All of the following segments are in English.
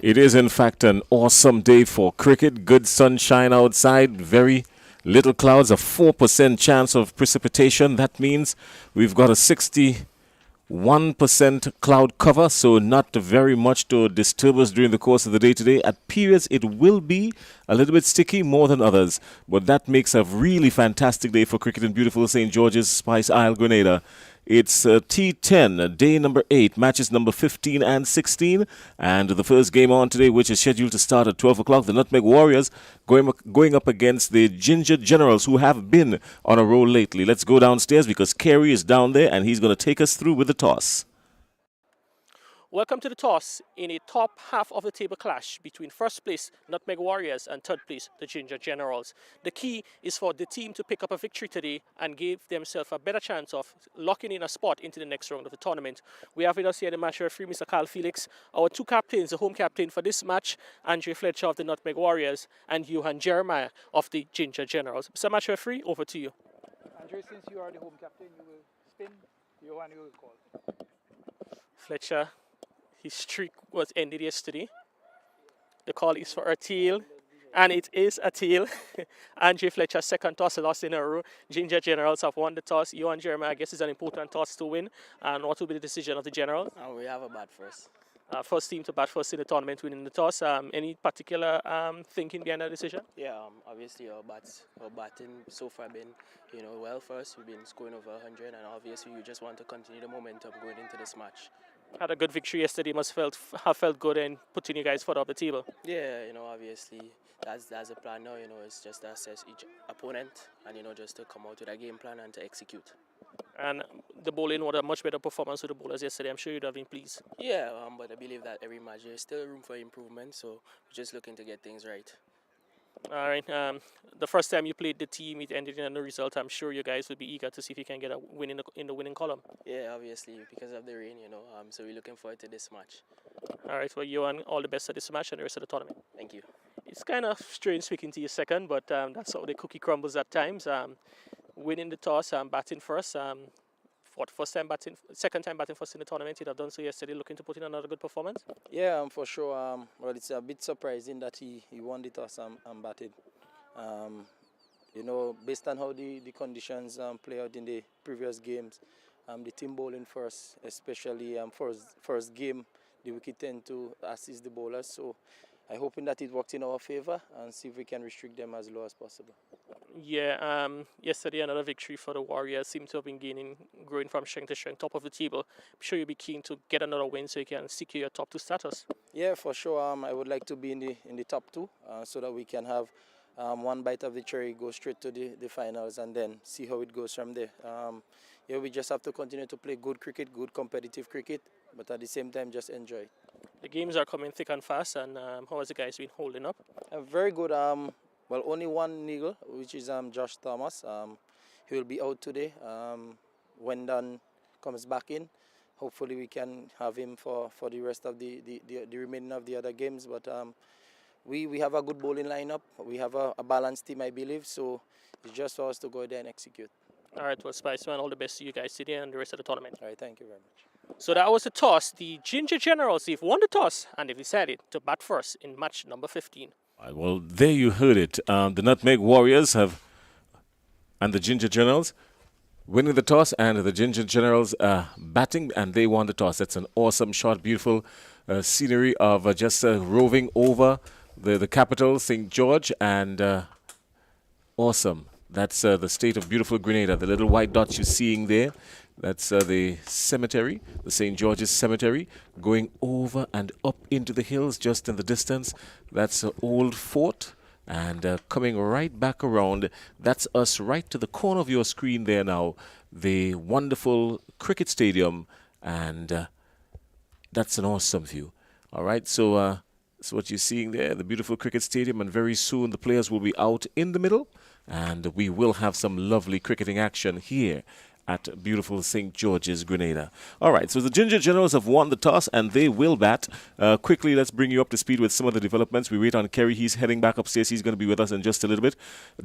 It is, in fact, an awesome day for cricket. Good sunshine outside, very little clouds, a 4% chance of precipitation. That means we've got a 61% cloud cover, so not very much to disturb us during the course of the day today. At periods, it will be a little bit sticky more than others, but that makes a really fantastic day for cricket in beautiful St. George's, Spice Isle, Grenada. It's T10, day number 8, matches number 15 and 16. And the first game on today, which is scheduled to start at 12 o'clock, the Nutmeg Warriors going up against the Ginger Generals, who have been on a roll lately. Let's go downstairs because Kerry is down there and he's going to take us through with the toss. Welcome to the toss in a top half of the table clash between first place Nutmeg Warriors and third place the Ginger Generals. The key is for the team to pick up a victory today and give themselves a better chance of locking in a spot into the next round of the tournament. We have with us here the match referee, Mr. Carl Felix, our two captains, the home captain for this match, Andre Fletcher of the Nutmeg Warriors and Johan Jeremiah of the Ginger Generals. Mr. Match referee, over to you. Andre, since you are the home captain, you will spin. Johan, you will call. Fletcher. His streak was ended yesterday. The call is for a tail, and it is a tail. Andre Fletcher, second toss, lost in a row. Ginger Generals have won the toss. Johan Jeremiah, I guess, is an important toss to win. And what will be the decision of the Generals? We have a bat first. First team to bat first in the tournament, winning the toss. Any particular thinking behind that decision? Yeah, obviously our batting so far been, well first. We've been scoring over 100, and obviously we just want to continue the momentum going into this match. Had a good victory yesterday. Must have felt good in putting you guys further up the table. Yeah, obviously that's the plan now. It's just to assess each opponent and just to come out with a game plan and to execute. And the bowling was a much better performance with the bowlers yesterday. I'm sure you'd have been pleased. Yeah, but I believe that every match there's still room for improvement. So we're just looking to get things right. All right. The first time you played the team, it ended in a no result. I'm sure you guys will be eager to see if you can get a win in the winning column. Yeah, obviously because of the rain, So we're looking forward to this match. All right. Well, Johan, all the best at this match and the rest of the tournament. Thank you. It's kind of strange speaking to you second, but that's how the cookie crumbles at times. Winning the toss, batting first. Second time batting first in the tournament. You'd have done so yesterday. Looking to put in another good performance. Yeah, for sure. Well, it's a bit surprising that he won the toss and batted. Based on how the conditions play out in the previous games, the team bowling first, especially first game, the wicket tend to assist the bowlers. So I'm hoping that it works in our favor and see if we can restrict them as low as possible. Yeah, yesterday another victory for the Warriors. Seem to have been growing from strength to strength, top of the table. I'm sure you'll be keen to get another win so you can secure your top 2 status. Yeah, for sure. I would like to be in the top 2 so that we can have one bite of the cherry, go straight to the finals, and then see how it goes from there. We just have to continue to play good cricket, good competitive cricket, but at the same time just enjoy it. The games are coming thick and fast, and how has the guys been holding up? Very good. Well, only one niggle, which is Josh Thomas. He will be out today. When Dan comes back in, hopefully we can have him for the rest of the remaining of the other games. But we have a good bowling lineup. We have a balanced team, I believe. So it's just for us to go there and execute. All right, well, Spice, man, all the best to you guys today and the rest of the tournament. All right, thank you very much. So that was the toss. The Ginger Generals, they've won the toss and they've decided to bat first in match number 15. Well, there you heard it. The Nutmeg Warriors and the Ginger Generals winning the toss, and the Ginger Generals batting, and they won the toss. That's an awesome shot, beautiful scenery of just roving over the capital, St. George, and awesome. That's the state of beautiful Grenada. The little white dots you're seeing there, that's the cemetery, the St. George's Cemetery, going over and up into the hills just in the distance. That's an old fort, and coming right back around, that's us right to the corner of your screen there now, the wonderful cricket stadium, and that's an awesome view. All right, so what you're seeing there, the beautiful cricket stadium, and very soon the players will be out in the middle, and we will have some lovely cricketing action here at beautiful St. George's, Grenada. All right, so the Ginger Generals have won the toss and they will bat. Quickly, let's bring you up to speed with some of the developments. We wait on Kerry. He's heading back upstairs. He's going to be with us in just a little bit.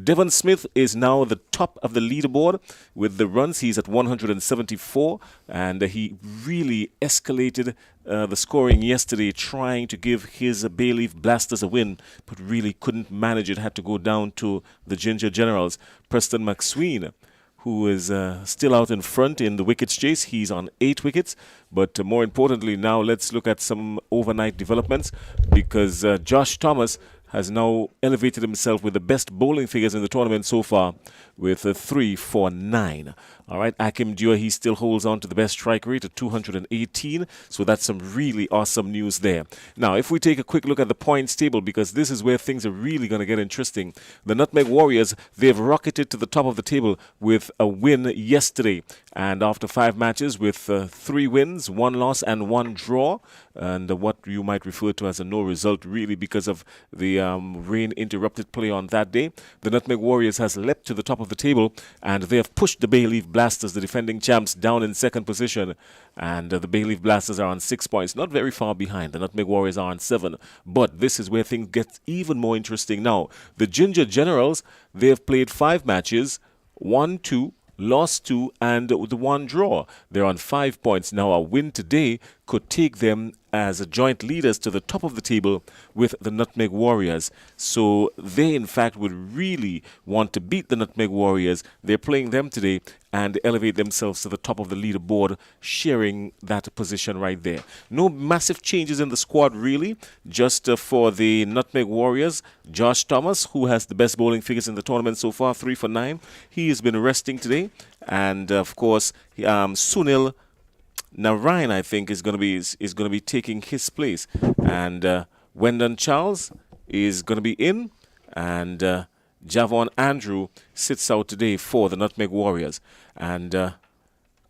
Devon Smith is now the top of the leaderboard with the runs. He's at 174, and he really escalated the scoring yesterday, trying to give his Bay Leaf Blasters a win, but really couldn't manage it. Had to go down to the Ginger Generals. Preston McSween, who is still out in front in the wickets chase. He's on 8 wickets. But more importantly, now let's look at some overnight developments, because Josh Thomas has now elevated himself with the best bowling figures in the tournament so far, with a 3 for 9. All right, Akim Dua, he still holds on to the best strike rate at 218, so that's some really awesome news there. Now, if we take a quick look at the points table, because this is where things are really going to get interesting. The Nutmeg Warriors, they've rocketed to the top of the table with a win yesterday, and after 5 matches with 3 wins, 1 loss and 1 draw, and what you might refer to as a no result, really, because of the rain-interrupted play on that day. The Nutmeg Warriors has leapt to the top of the table, and they have pushed the Bay Leaf Blasters, the defending champs, down in 2nd position, and the Bay Leaf Blasters are on 6 points, not very far behind. The Nutmeg Warriors are on 7, but this is where things get even more interesting now. The Ginger Generals, they have played 5 matches, won 2, lost 2, and the 1 draw. They're on 5 points. Now, a win today could take them as joint leaders to the top of the table with the Nutmeg Warriors. So they, in fact, would really want to beat the Nutmeg Warriors. They're playing them today and elevate themselves to the top of the leaderboard, sharing that position right there. No massive changes in the squad, really. Just for the Nutmeg Warriors, Josh Thomas, who has the best bowling figures in the tournament so far, 3 for 9. He has been resting today. And, of course, Sunil Narayan, I think, is going to be taking his place, and Wendon Charles is going to be in, and Javon Andrew sits out today for the Nutmeg Warriors, and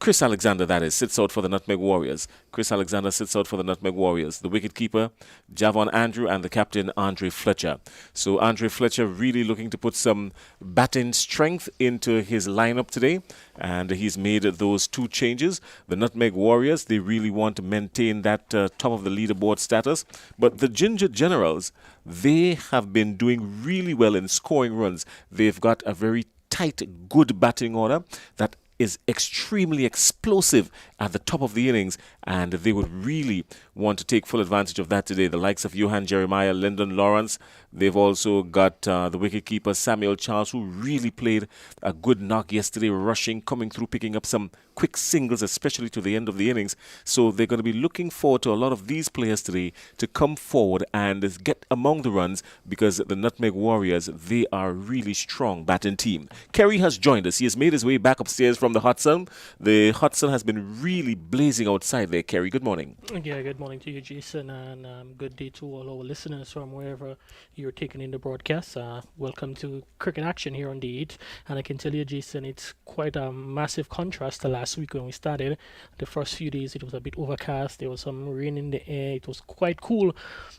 Chris Alexander, that is, sits out for the Nutmeg Warriors. Chris Alexander sits out for the Nutmeg Warriors. The wicketkeeper, Javon Andrew, and the captain, Andre Fletcher. So Andre Fletcher really looking to put some batting strength into his lineup today, and he's made those 2 changes. The Nutmeg Warriors, they really want to maintain that top of the leaderboard status. But the Ginger Generals, they have been doing really well in scoring runs. They've got a very tight, good batting order that is extremely explosive at the top of the innings, and they would really want to take full advantage of that today. The likes of Johan Jeremiah, Lyndon Lawrence, they've also got the wicketkeeper Samuel Charles, who really played a good knock yesterday, rushing, coming through, picking up some quick singles, especially to the end of the innings. So they're going to be looking forward to a lot of these players today to come forward and get among the runs, because the Nutmeg Warriors, they are a really strong batting team. Kerry has joined us. He has made his way back upstairs from the hot sun. The hot sun has been really blazing outside there. Kerry, good morning. Yeah, good morning to you, Jason, and good day to all our listeners from wherever you're taking in the broadcast. Welcome to Cricket Action here on the 8th, and I can tell you, Jason, it's quite a massive contrast to last week when we started. The first few days it was a bit overcast, there was some rain in the air, it was quite cool,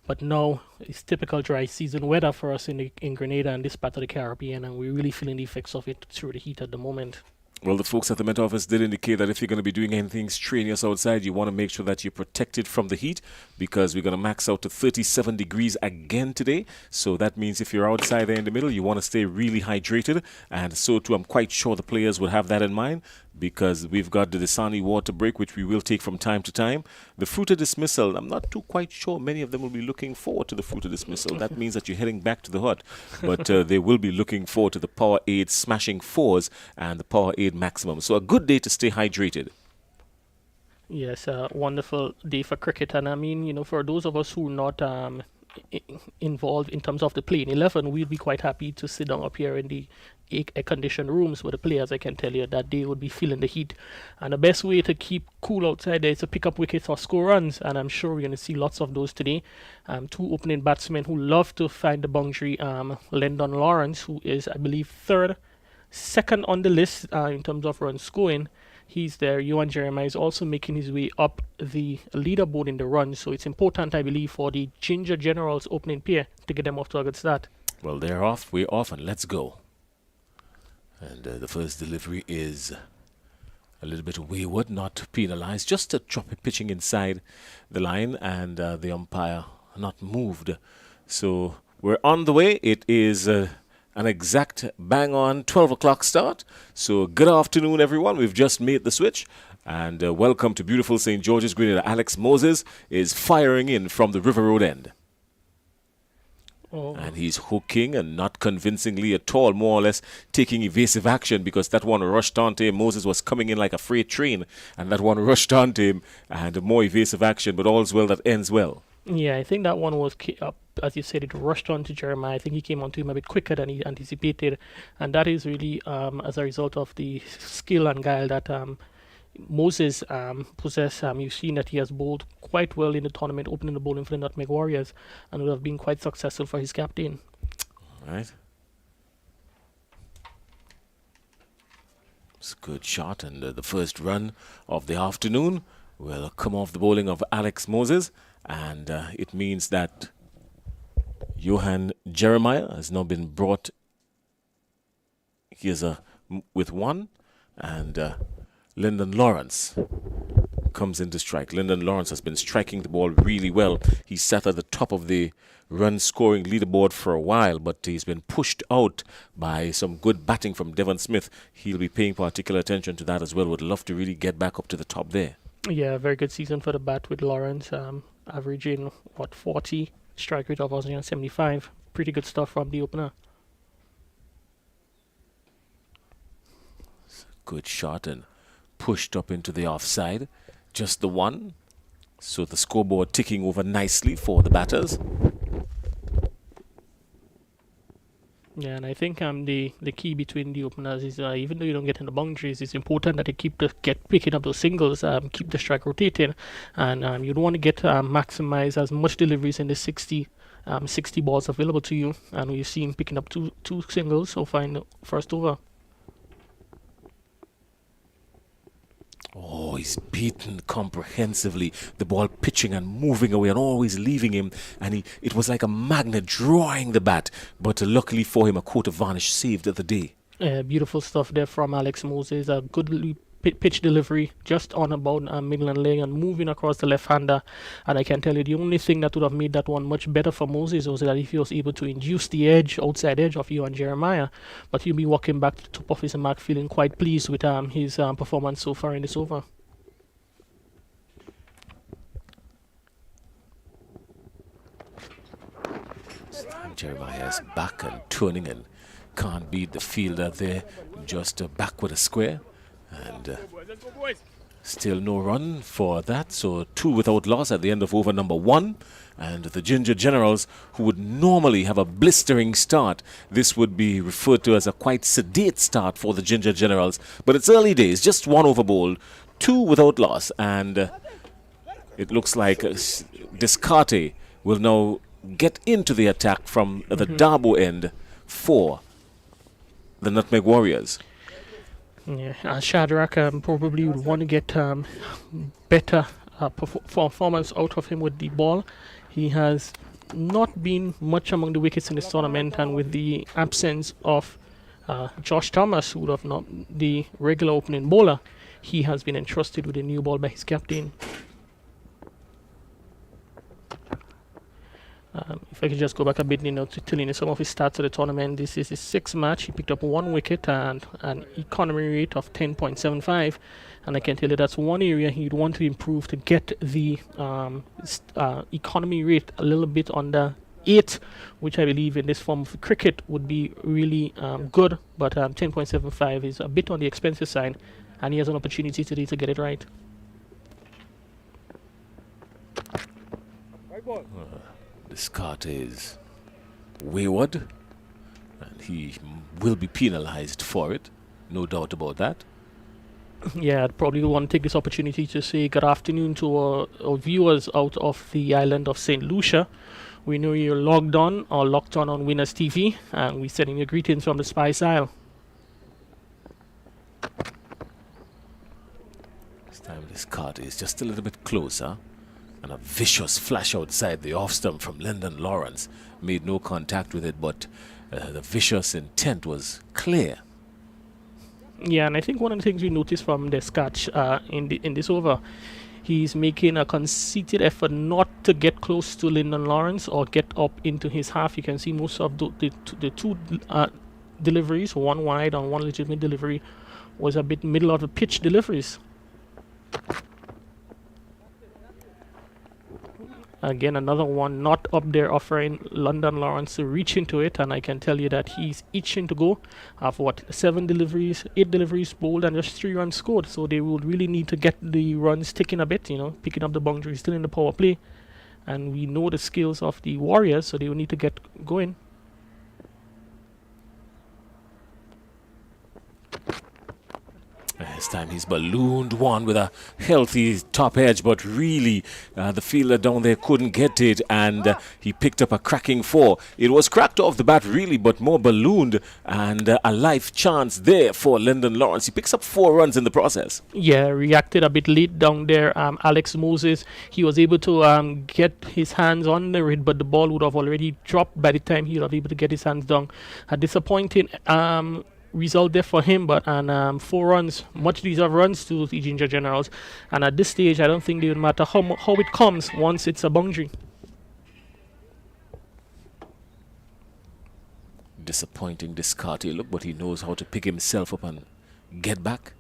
but now it's typical dry season weather for us in Grenada and this part of the Caribbean, and we're really feeling the effects of it through the heat at the moment. Well, the folks at the Met Office did indicate that if you're going to be doing anything strenuous outside, you want to make sure that you're protected from the heat, because we're going to max out to 37 degrees again today. So that means if you're outside there in the middle, you want to stay really hydrated. And so too, I'm quite sure the players would have that in mind, because we've got the Dasani water break, which we will take from time to time. The fruited dismissal, I'm not too quite sure many of them will be looking forward to the fruited dismissal. That means that you're heading back to the hut. But they will be looking forward to the Power Aid Smashing 4s and the Power Aid Maximum. So a good day to stay hydrated. Yes, a wonderful day for cricket. And I mean, for those of us who are not involved in terms of the playing 11, we'd be quite happy to sit down up here in the air-conditioned rooms with the players. I can tell you that they would be feeling the heat. And the best way to keep cool outside there is to pick up wickets or score runs. And I'm sure we're going to see lots of those today. 2 opening batsmen who love to find the boundary. Lyndon Lawrence, who is, I believe, second on the list in terms of runs scoring. He's there. Johan Jeremiah is also making his way up the leaderboard in the run. So it's important, I believe, for the Ginger Generals opening pair to get them off to a good start. Well, they're off. We're off, and let's go. And the first delivery is a little bit wayward, not penalized. Just a drop it pitching inside the line, and the umpire not moved. So we're on the way. It is an exact bang on 12 o'clock start. So good afternoon, everyone. We've just made the switch. And welcome to beautiful St. George's Green. Alex Moses is firing in from the River Road end. And he's hooking and not convincingly at all, more or less taking evasive action because that one rushed onto him. Moses was coming in like a freight train, and that one rushed onto him and more evasive action, but all's well that ends well. Yeah, I think that one was, as you said, it rushed on to Jeremiah. I think he came onto him a bit quicker than he anticipated, and that is really as a result of the skill and guile that Moses possesses. You've seen that he has bowled quite well in the tournament, opening the bowling for the Nutmeg Warriors, and would have been quite successful for his captain. All right. It's a good shot, and the first run of the afternoon will come off the bowling of Alex Moses. And it means that Johan Jeremiah has now been brought. Here's with one, and Lyndon Lawrence comes into strike. Lyndon Lawrence has been striking the ball really well. He sat at the top of the run-scoring leaderboard for a while, but he's been pushed out by some good batting from Devon Smith. He'll be paying particular attention to that as well. Would love to really get back up to the top there. Yeah, very good season for the bat with Lawrence. Averaging 40, strike rate of 175. Pretty good stuff from the opener. Good shot and pushed up into the offside. Just the one. So the scoreboard ticking over nicely for the batters. Yeah, and I think the key between the openers is even though you don't get in the boundaries, it's important that they keep picking up those singles, keep the strike rotating, and you don't want to get maximize as much deliveries in the 60 balls available to you. And we've seen picking up two singles so far in the first over. Oh, he's beaten comprehensively. The ball pitching and moving away and always leaving him. And it was like a magnet drawing the bat. But luckily for him, a coat of varnish saved the day. Beautiful stuff there from Alex Moses. A good pitch delivery just on about middle and leg and moving across the left-hander. And I can tell you the only thing that would have made that one much better for Moses was that if he was able to induce the outside edge of Johan Jeremiah. But he'll be walking back to the top of his mark feeling quite pleased with his performance so far in this over. Jeremiah is back and turning and can't beat the fielder there. Just back with a square. And still no run for that. So 2 without loss at the end of over number 1. And the Ginger Generals, who would normally have a blistering start, this would be referred to as a quite sedate start for the Ginger Generals. But it's early days, just 1 over bowled, 2 without loss. And it looks like Descartes will now get into the attack from the Darbo end for the Nutmeg Warriors. Yeah, Shadrach probably would want to get better performance out of him with the ball. He has not been much among the wickets in this tournament, and with the absence of Josh Thomas, who would have not the regular opening bowler, he has been entrusted with a new ball by his captain. If I could just go back a bit, to telling you some of his stats of the tournament. This is his 6th match. He picked up 1 wicket and an economy rate of 10.75. And I can tell you that's one area he'd want to improve to get the economy rate a little bit under 8, which I believe in this form of cricket would be really good. But 10.75 is a bit on the expensive side, and he has an opportunity today to get it right. Descartes is wayward, and he will be penalized for it, no doubt about that. Yeah, I'd probably want to take this opportunity to say good afternoon to our viewers out of the island of St. Lucia. We know you're logged on or locked on Winners TV, and we're sending you greetings from the Spice Isle. This time Descartes is just a little bit closer. And a vicious flash outside the off stump from Lyndon Lawrence. Made no contact with it, but the vicious intent was clear. Yeah, and I think one of the things we noticed from Descartes in this over, he's making a conceited effort not to get close to Lyndon Lawrence or get up into his half. You can see most of the two deliveries, one wide and one legitimate delivery, was a bit middle of the pitch deliveries. Again, another one not up there, offering London Lawrence to reach into it, and I can tell you that he's itching to go. Have what, 8 deliveries bowled and just 3 runs scored. So they would really need to get the runs ticking a bit, picking up the boundary, still in the power play. And we know the skills of the Warriors, so they will need to get going. This time he's ballooned one with a healthy top edge, but really the fielder down there couldn't get it, and he picked up a cracking 4. It was cracked off the bat really, but more ballooned, and a life chance there for Lyndon Lawrence. He picks up 4 runs in the process. Yeah, reacted a bit late down there. Alex Moses, he was able to get his hands on it, but the ball would have already dropped by the time he would have able to get his hands down. A disappointing result there for him, but 4 runs, much deserved runs to the Ginger Generals, and at this stage I don't think it would matter how it comes once it's a boundary. Disappointing discard look, but he knows how to pick himself up and get back.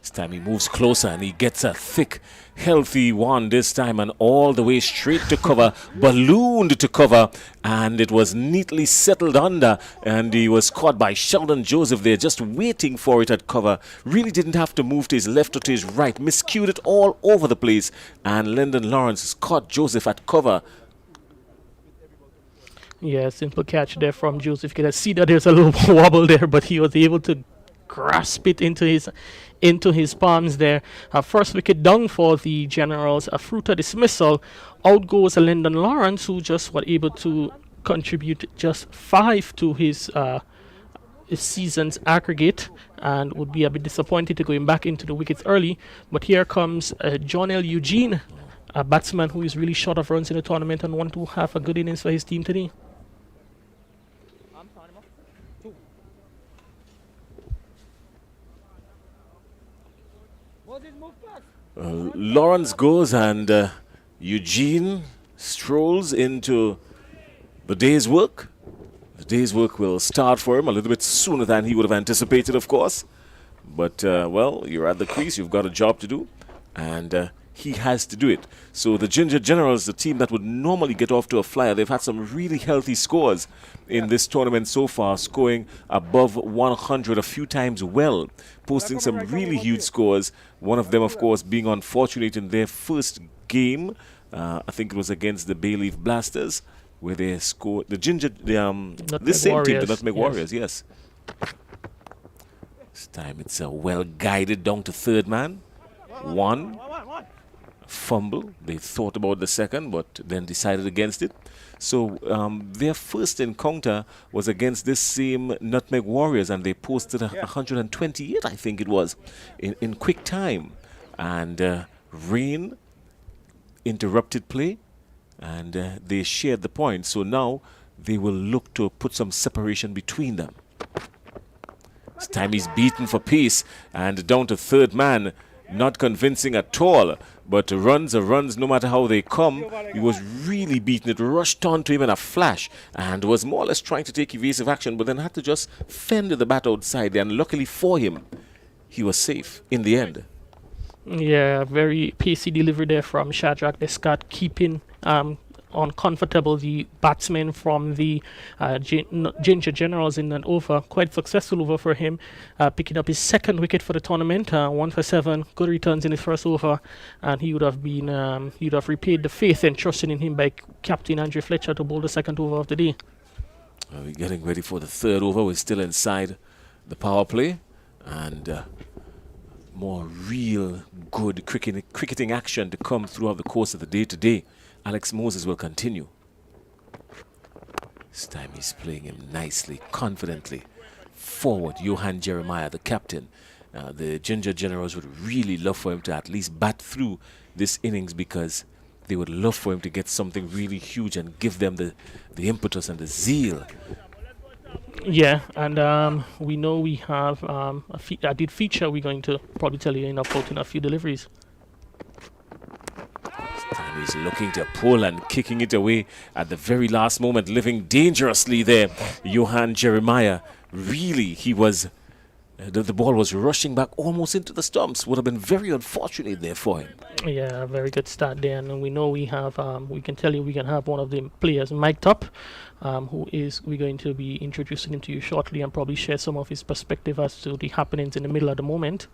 This time he moves closer and he gets a thick, healthy one this time, and all the way straight to cover, ballooned to cover, and it was neatly settled under, and he was caught by Sheldon Joseph there, just waiting for it at cover. Really didn't have to move to his left or to his right, miscued it all over the place, and Lyndon Lawrence caught Joseph at cover. Yeah, simple catch there from Joseph. You can see that there's a little wobble there, but he was able to grasp it into his palms there. First wicket down for the Generals, a Fruiter dismissal. Out goes Lyndon Lawrence, who just was able to contribute just 5 to his season's aggregate, and would be a bit disappointed to going back into the wickets early. But here comes John L. Eugene, a batsman who is really short of runs in the tournament and want to have a good innings for his team today. Lawrence goes, and Eugene strolls into the day's work. The day's work will start for him a little bit sooner than he would have anticipated, of course. But, well, you're at the crease, you've got a job to do, and he has to do it. So the Ginger Generals, the team that would normally get off to a flyer, they've had some really healthy scores in this tournament so far, scoring above 100 a few times well, posting some really huge scores. One of them, of course, being unfortunate in their first game. I think it was against the Bayleaf Blasters, where they scored this same Warriors, team, the Nutmeg yes. Warriors, yes. This time it's well guided down to third man. 1 fumble. They thought about the second, but then decided against it. So their first encounter was against this same Nutmeg Warriors, and they posted 128, I think it was, in quick time. And rain interrupted play, and they shared the points. So now they will look to put some separation between them. This time he's beaten for pace, and down to third man. Not convincing at all, but runs are runs no matter how they come. He was really beaten. It rushed on to him in a flash and was more or less trying to take evasive action, but then had to just fend the bat outside. And luckily for him, he was safe in the end. Yeah, very pacey delivery there from Shadrach Descott, keeping uncomfortable the batsmen from the Ginger Generals in an over, quite successful over for him, picking up his second wicket for the tournament, 1 for 7, good returns in his first over, and he would have been he would have repaid the faith and trusting in him by Captain Andrew Fletcher to bowl the second over of the day. We're getting ready for the third over. We're still inside the power play, and more real good cricketing action to come throughout the course of the day today. Alex Moses will continue. This time he's playing him nicely, confidently. Forward, Johan Jeremiah, the captain. The Ginger Generals would really love for him to at least bat through this innings, because they would love for him to get something really huge and give them the impetus and the zeal. Yeah, and we know we have a did feature we're going to probably tell you about in a few deliveries. And He's looking to pull and kicking it away at the very last moment, living dangerously there. Johan Jeremiah, really, he was... The ball was rushing back almost into the stumps. Would have been very unfortunate there for him. Yeah, very good start there, and we know we have. We can tell you we can have one of the players mic'd up, we're going to be introducing him to you shortly, and probably share some of his perspective as to the happenings in the middle at the moment.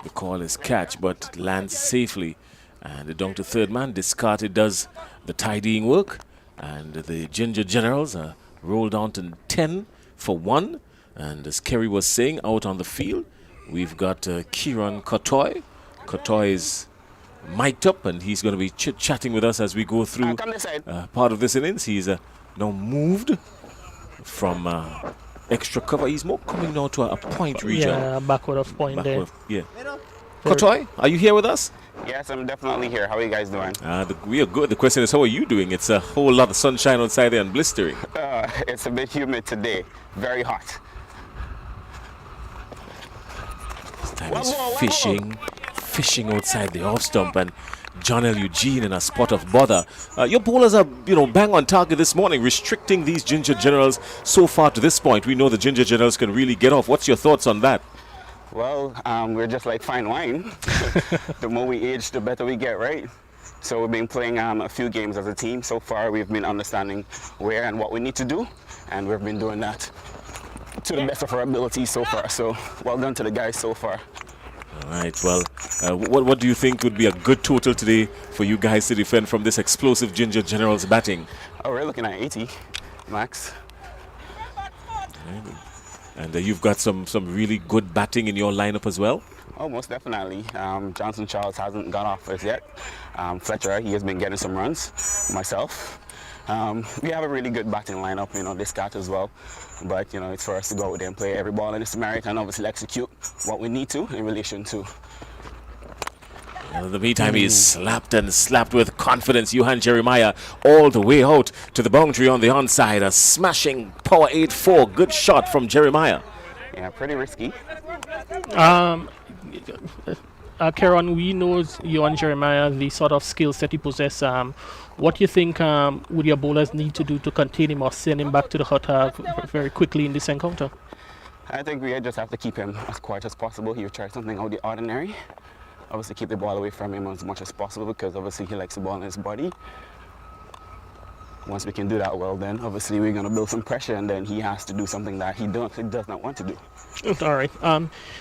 The call is catch, but lands safely, and down to third man. Discarded does the tidying work, and the Ginger Generals are rolled down to 10 for 1. And as Kerry was saying, out on the field, we've got Kieran Kotoy. Kotoy is mic'd up, and he's going to be chit-chatting with us as we go through part of this innings. He's now moved from extra cover. He's more coming now to a point region. Yeah, backward of point there. Yeah. Kotoy, are you here with us? Yes, I'm definitely here. How are you guys doing? We are good. The question is, how are you doing? It's a whole lot of sunshine outside there and blistering. It's a bit humid today. Very hot. This time he's fishing outside the off stump, and John L. Eugene in a spot of bother. Your bowlers are, bang on target this morning, restricting these Ginger Generals so far to this point. We know the Ginger Generals can really get off. What's your thoughts on that? Well, we're just like fine wine. The more we age, the better we get, right? So we've been playing a few games as a team. So far, we've been understanding where and what we need to do, and we've been doing that to the best of our ability so far. So well done to the guys so far. All right, well, what do you think would be a good total today for you guys to defend from this explosive Ginger Generals batting? Oh, we're looking at 80 max. And you've got some really good batting in your lineup as well? Oh, most definitely. Johnson Charles hasn't gone off as yet. Fletcher, he has been getting some runs. Myself. We have a really good batting lineup, this cat as well. But, it's for us to go out there and play every ball in this America and obviously execute what we need to in relation to. In the meantime, he's slapped and slapped with confidence. Johan Jeremiah all the way out to the boundary on the onside. A smashing power 8-4. Good shot from Jeremiah. Yeah, pretty risky. Kieran, we know Johan Jeremiah, the sort of skills that he possesses. What do you think would your bowlers need to do to contain him or send him back to the hut very quickly in this encounter? I think we just have to keep him as quiet as possible. He will try something out of the ordinary. Obviously keep the ball away from him as much as possible, because obviously he likes the ball in his body. Once we can do that well, then obviously we're going to build some pressure, and then he has to do something that he does not want to do. All right.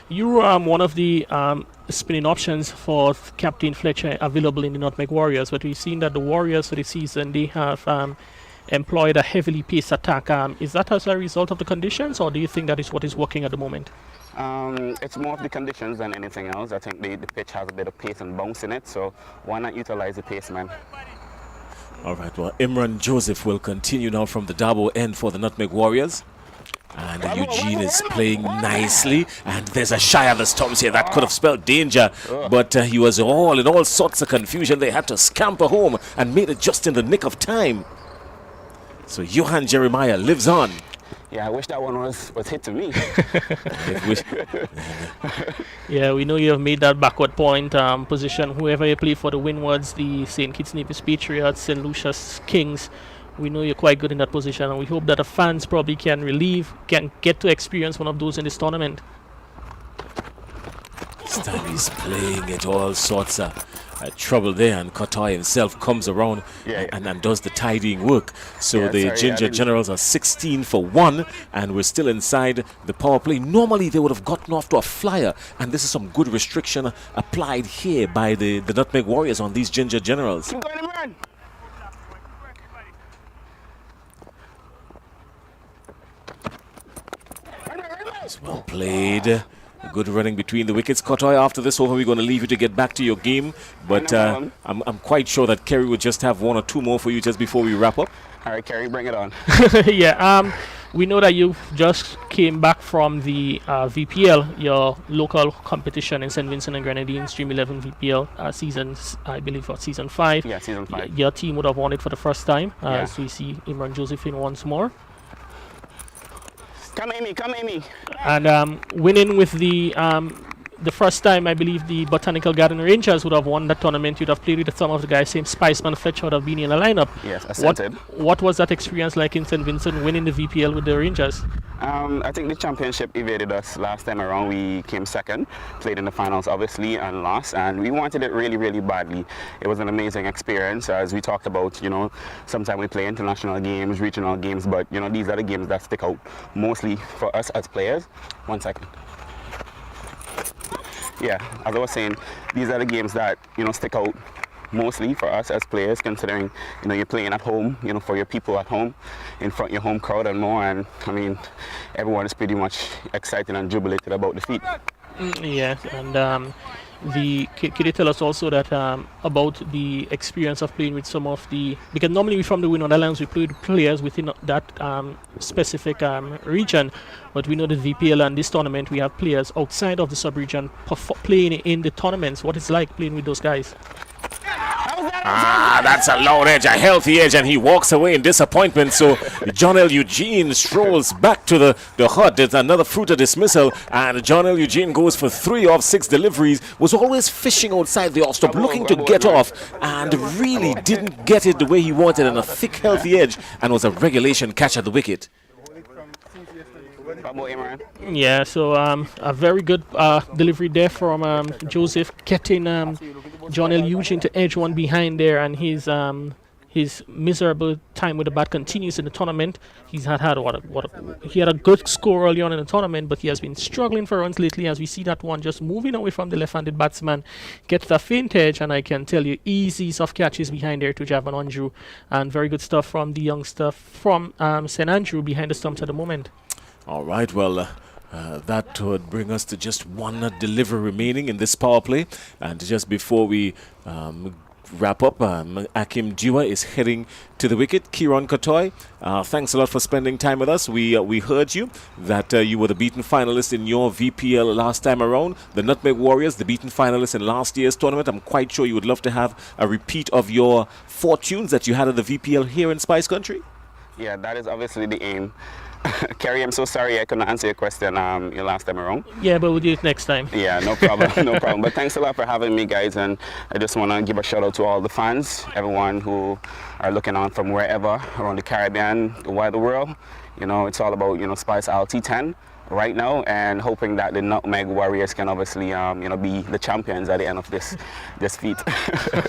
You were one of the spinning options for Captain Fletcher available in the Nutmeg Warriors, but we've seen that the Warriors for the season, they have employed a heavily paced attack. Is that as a result of the conditions, or do you think that is what is working at the moment? It's more of the conditions than anything else. I think the pitch has a bit of pace and bounce in it, so why not utilize the pace, man? All right, well, Imran Joseph will continue now from the Dabo end for the Nutmeg Warriors. And Eugene is playing nicely, and there's a shy of the stumps here that could have spelled danger, but he was all in all sorts of confusion. They had to scamper home and made it just in the nick of time. So Johan Jeremiah lives on. Yeah, I wish that one was hit to me. Yeah, we know you have made that backward point position. Whoever you play for the Windwards, the St. Kitts Nevis Patriots, St. Lucia's Kings, we know you're quite good in that position, and we hope that the fans probably can get to experience one of those in this tournament. This time he's playing it all sorts of trouble there, and Kotoy himself comes around and does the tidying work. So the Ginger Generals are 16 for 1, and we're still inside the power play. Normally they would have gotten off to a flyer, and this is some good restriction applied here by the Nutmeg Warriors on these Ginger Generals. Keep going, man. It's well played. Good running between the wickets. Kotoy, after this over, we're going to leave you to get back to your game. But I'm quite sure that Kerry would just have one or two more for you just before we wrap up. All right, Kerry, bring it on. Yeah, we know that you just came back from the VPL, your local competition in St. Vincent and Grenadines, Stream 11 VPL seasons, I believe, for season 5. Yeah, season 5. Your team would have won it for the first time, as we see Imran Josephine once more. Come, Amy, come, Amy. And winning with the the first time I believe the Botanical Garden Rangers would have won that tournament, you'd have played with some of the guys, same Spiceman Fletcher would have been in the lineup. Yes, assented. What was that experience like in St. Vincent winning the VPL with the Rangers? I think the championship evaded us last time around. We came second, played in the finals obviously and lost, and we wanted it really, really badly. It was an amazing experience, as we talked about. You know, sometimes we play international games, regional games, but you know, these are the games that stick out mostly for us as players. 1 second. Yeah, as I was saying, these are the games that, you know, stick out mostly for us as players, considering, you know, you're playing at home, you know, for your people at home, in front of your home crowd and more. And I mean, everyone is pretty much excited and jubilated about defeat. Yeah, and could you tell us also that about the experience of playing with some of the, because normally we from the Winona Islands we play with players within that specific region, but we know the VPL and this tournament we have players outside of the sub-region playing in the tournaments. What it's like playing with those guys? That's a loud edge, a healthy edge, and he walks away in disappointment. So John L. Eugene strolls back to the hut. There's another fruit of dismissal, and John L. Eugene goes for 3 of 6 deliveries. Was always fishing outside the off-stop, looking to get off, and really didn't get it the way he wanted, and a thick, healthy edge, and was a regulation catch at the wicket. Yeah, so a very good delivery there from Joseph, getting John L. Eugene to edge one behind there, and his miserable time with the bat continues in the tournament. He had he had a good score early on in the tournament, but he has been struggling for runs lately, as we see that one just moving away from the left-handed batsman, gets the faint edge, and I can tell you, easy soft catches behind there to Javan Andrew, and very good stuff from the youngster from St. Andrew behind the stumps at the moment. All right, well, that would bring us to just 1 delivery remaining in this power play. And just before we wrap up, Akim Dua is heading to the wicket. Kieran Kotoy, thanks a lot for spending time with us. We heard you that you were the beaten finalist in your VPL last time around. The Nutmeg Warriors, the beaten finalists in last year's tournament. I'm quite sure you would love to have a repeat of your fortunes that you had at the VPL here in Spice Country. Yeah, that is obviously the aim. Kerry, I'm so sorry I couldn't answer your question your last time around. Yeah, but we'll do it next time. Yeah, no problem, no problem. But thanks a lot for having me, guys. And I just want to give a shout out to all the fans, everyone who are looking on from wherever around the Caribbean, the wider world. You know, it's all about, you know, Spice Isle T10 right now, and hoping that the Nutmeg Warriors can obviously, you know, be the champions at the end of this feat.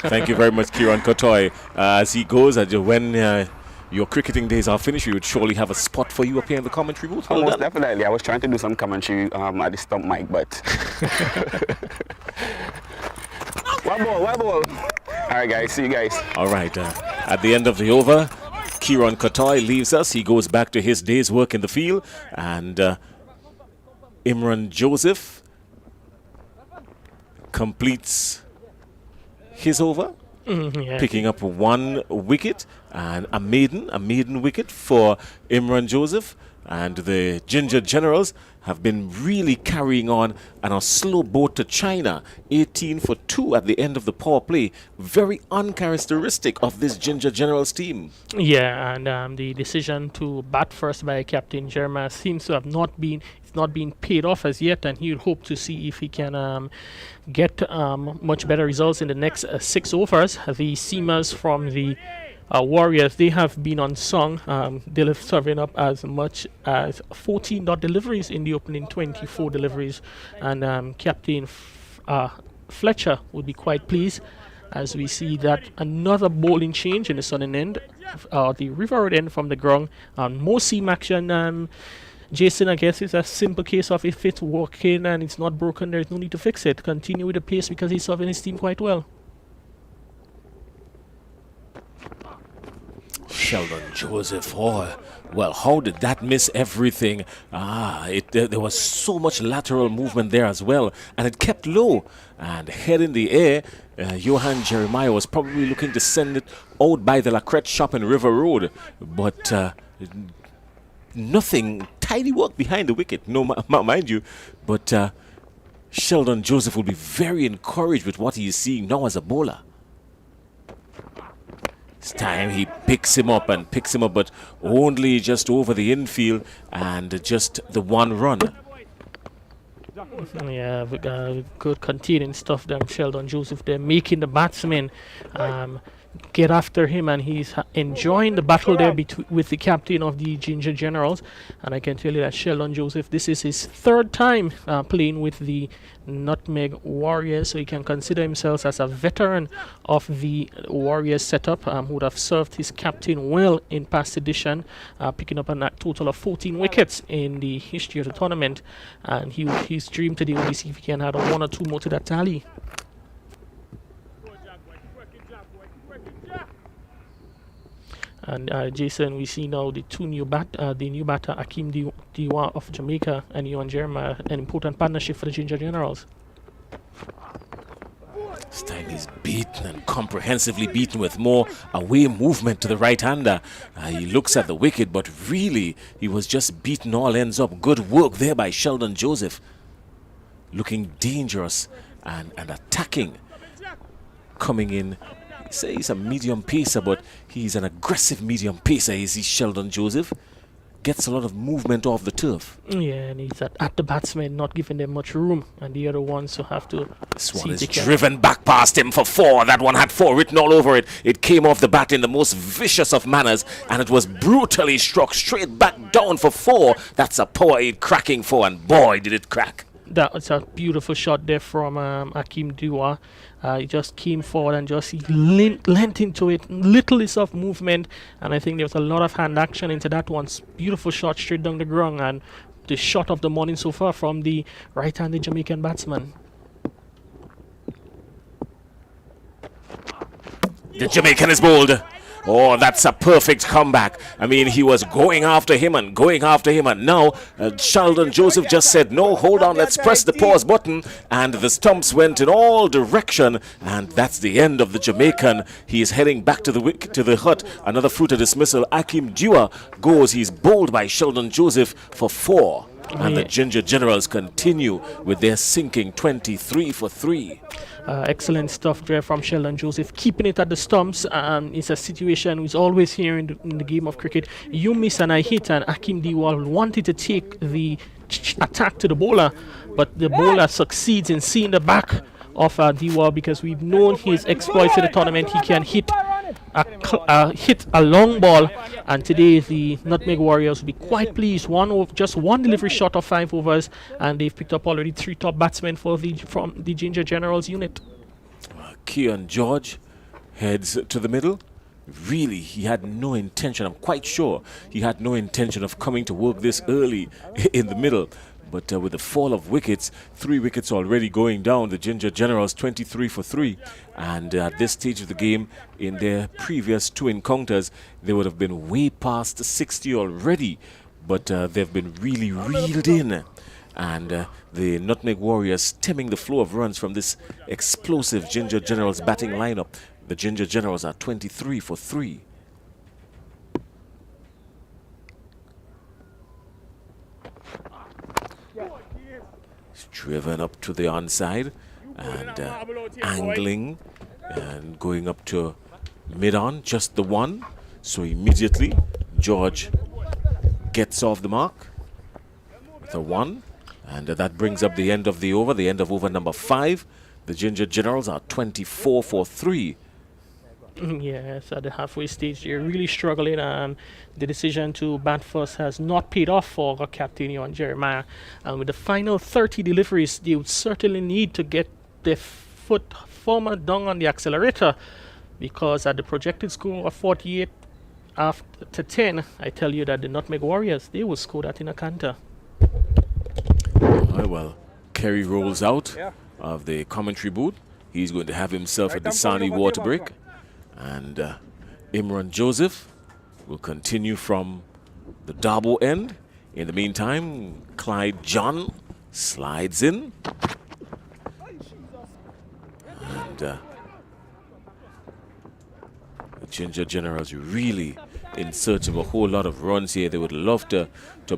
Thank you very much, Kieran Kotoy. As he goes, when your cricketing days are finished, we would surely have a spot for you up here in the commentary booth. Well, most definitely. I was trying to do some commentary at the stump mic, but... One ball. All right, guys. See you guys. All right. At the end of the over, Kieran Kotoy leaves us. He goes back to his day's work in the field. And Imran Joseph completes his over. Picking up 1 wicket, and a maiden wicket for Imran Joseph. And the Ginger Generals have been really carrying on and a slow boat to China. 18 for 2 at the end of the power play. Very uncharacteristic of this Ginger Generals team. Yeah, and the decision to bat first by Captain Jerma seems to have not been paid off as yet, and he would hope to see if he can get much better results in the next 6 overs. The seamers from the Warriors, they have been unsung. They're serving up as much as 14 dot deliveries in the opening 24 deliveries, and Captain Fletcher would be quite pleased, as we see that another bowling change in the southern end, the river road end from the ground. More seam action. Jason, I guess it's a simple case of if it's working and it's not broken, there's no need to fix it. Continue with the pace because he's serving his team quite well. Sheldon Joseph, well, how did that miss everything? There was so much lateral movement there as well, and it kept low and head in the air. Johan Jeremiah was probably looking to send it out by the Lacrette shop in River Road, but nothing. Tidy work behind the wicket, mind you, but Sheldon Joseph will be very encouraged with what he is seeing now as a bowler. This time he picks him up, but only just over the infield, and just the 1 run. Yeah, good containing stuff there. Sheldon Joseph, they're making the batsmen get after him, and he's enjoying the battle there with the captain of the Ginger Generals. And I can tell you that Sheldon Joseph, this is his third time playing with the Nutmeg Warriors, so he can consider himself as a veteran of the Warriors setup, who would have served his captain well in past edition, picking up a total of 14 wickets in the history of the tournament. And his dream today will be see if he can add one or two more to that tally. And Jason, we see now the new batter Akeem Diwa of Jamaica and Ewan Jeremiah, an important partnership for the Ginger Generals. This time he's beaten and comprehensively beaten with more away movement to the right-hander. He looks at the wicket, but really he was just beaten all ends up. Good work there by Sheldon Joseph. Looking dangerous and attacking. Coming in. Say he's a medium pacer, but he's an aggressive medium pacer. Is he, Sheldon Joseph? Gets a lot of movement off the turf. Yeah, and he's at the batsmen, not giving them much room, and the other ones who have to. This one is driven back past him for 4. That one had 4 written all over it. It came off the bat in the most vicious of manners, and it was brutally struck straight back down for 4. That's a power 8 cracking 4, and boy, did it crack. That was a beautiful shot there from Akeem Diwa. He just came forward and just leant into it. Littlest of movement, and I think there was a lot of hand action into that one. Beautiful shot straight down the ground, and the shot of the morning so far from the right-handed Jamaican batsman. The Jamaican is bowled. Oh, that's a perfect comeback. I mean, he was going after him, and now Sheldon Joseph just said, no, hold on, let's press the pause button, and the stumps went in all direction, and that's the end of the Jamaican. He is heading back to the hut. Another fruit of dismissal. Akeem Diwa goes. He's bowled by Sheldon Joseph for 4. And the Ginger Generals continue with their sinking 23 for 3. Excellent stuff there from Sheldon Joseph, keeping it at the stumps. It's a situation we's always here in the game of cricket. You miss and I hit, and Akeem Diwa wanted to take the attack to the bowler, but the bowler succeeds in seeing the back of Diwa, because we've known his exploits in the tournament. He can hit a long ball, and today the Nutmeg Warriors will be quite pleased. Just one delivery shot of 5 overs, and they've picked up already 3 top batsmen from the Ginger Generals unit. Keon George heads to the middle. Really, he had no intention, I'm quite sure he had no intention of coming to work this early in the middle. But with the fall of wickets, 3 wickets already going down, the Ginger Generals 23 for 3. And at this stage of the game, in their previous 2 encounters, they would have been way past 60 already. But they've been really reeled in. And the Nutmeg Warriors stemming the flow of runs from this explosive Ginger Generals batting lineup. The Ginger Generals are 23 for 3. Driven up to the onside and angling and going up to mid-on, just the one. So immediately George gets off the mark with a 1, and that brings up the end of the over, the end of over number 5. The Ginger Generals are 24 for 3. Yes, at the halfway stage, they're really struggling, and the decision to bat first has not paid off for Captain Ewan Jeremiah. And with the final 30 deliveries, they would certainly need to get their foot firmer down on the accelerator, because at the projected score of 48 after 10, I tell you that the Nutmeg Warriors, they will score that in a canter. Well, Kerry rolls out of the commentary booth. He's going to have himself a Dasani water break. And Imran Joseph will continue from the Darbo end. In the meantime, Clyde John slides in. And the Ginger Generals really in search of a whole lot of runs here. They would love to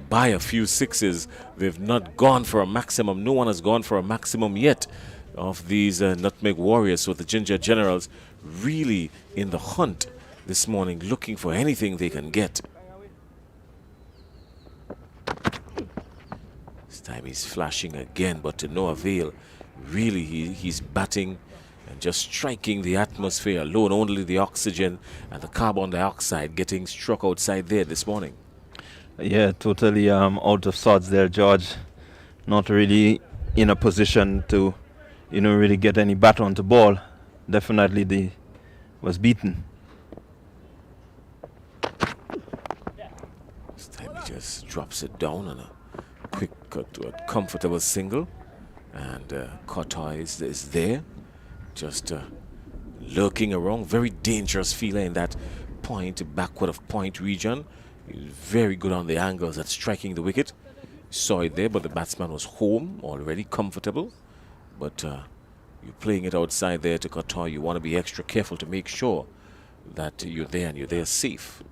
buy a few 6s. They've not gone for a maximum. No one has gone for a maximum yet of these Nutmeg Warriors. So the Ginger Generals really in the hunt this morning, looking for anything they can get. This time he's flashing again, but to no avail. Really, he's batting and just striking the atmosphere alone. Only the oxygen and the carbon dioxide getting struck outside there this morning. Yeah, totally out of sorts there, George. Not really in a position to, really get any bat on the ball. Definitely was beaten. This time he just drops it down on a quick, comfortable single. And Cotoy is there, just lurking around. Very dangerous fielder in that backward of point region. He's very good on the angles at striking the wicket. Saw it there, but the batsman was home already, comfortable. But you're playing it outside there to Cotoy. You want to be extra careful to make sure that you're there and you're there safe.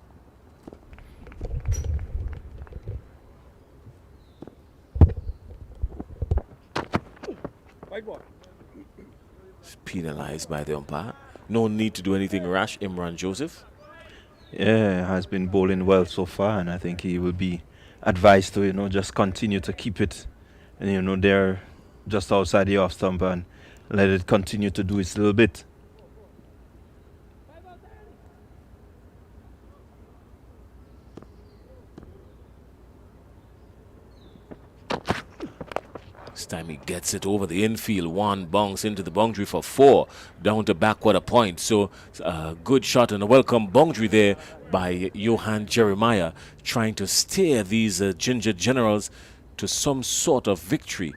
It's penalized by the umpire. No need to do anything rash, Imran Joseph. Yeah, has been bowling well so far, and I think he will be advised to, just continue to keep it, and, there just outside the off stump and let it continue to do its little bit. This time he gets it over the infield. One bounce into the boundary for 4, down to backward a point. So a good shot and a welcome boundary there by Johan Jeremiah, trying to steer these Ginger Generals to some sort of victory.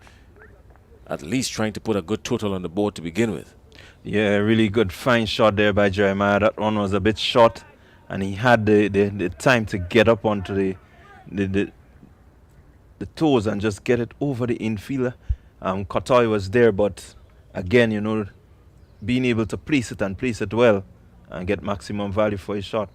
At least trying to put a good total on the board to begin with. Yeah, really good, fine shot there by Jeremiah. That one was a bit short, and he had the time to get up onto the toes and just get it over the infielder. Cotoy was there, but again, being able to place it well and get maximum value for his shot.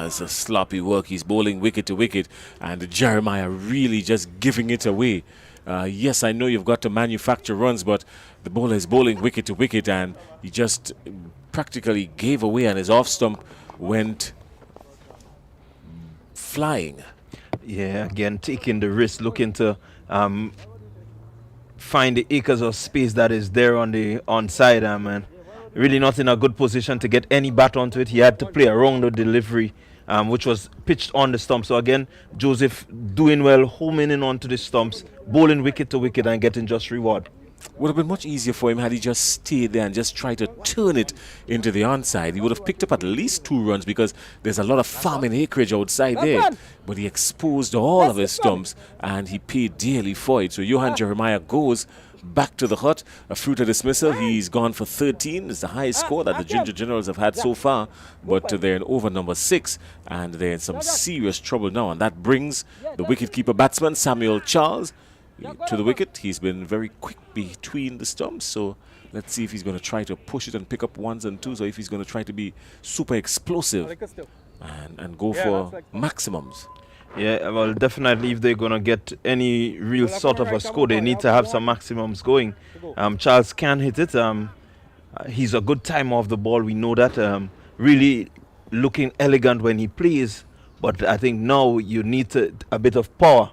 It's a sloppy work. He's bowling wicket to wicket, and Jeremiah really just giving it away. Yes, I know you've got to manufacture runs, but the bowler is bowling wicket to wicket, and he just practically gave away, and his off stump went flying. Yeah, again, taking the risk, looking to find the acres of space that is there on the onside, and really not in a good position to get any bat onto it. He had to play around the delivery, which was pitched on the stump. So again, Joseph doing well, homing in onto the stumps, bowling wicket to wicket and getting just reward. Would have been much easier for him had he just stayed there and just tried to turn it into the onside. He would have picked up at least 2 runs because there's a lot of farming acreage outside there. But he exposed all of his stumps and he paid dearly for it. So Johan Jeremiah goes back to the hut. A fruit of dismissal. He's gone for 13. It's the highest score that the Ginger Generals have had so far. But they're in over number 6 and they're in some serious trouble now. And that brings the wicketkeeper batsman Samuel Charles to the wicket. He's been very quick between the stumps, so let's see if he's going to try to push it and pick up 1s and 2s, or if he's going to try to be super explosive and go for maximums. Yeah, well, definitely if they're going to get any real sort of a score, they need to have some maximums going. Charles can hit it. He's a good time off the ball, we know that. Really looking elegant when he plays, but I think now you need a bit of power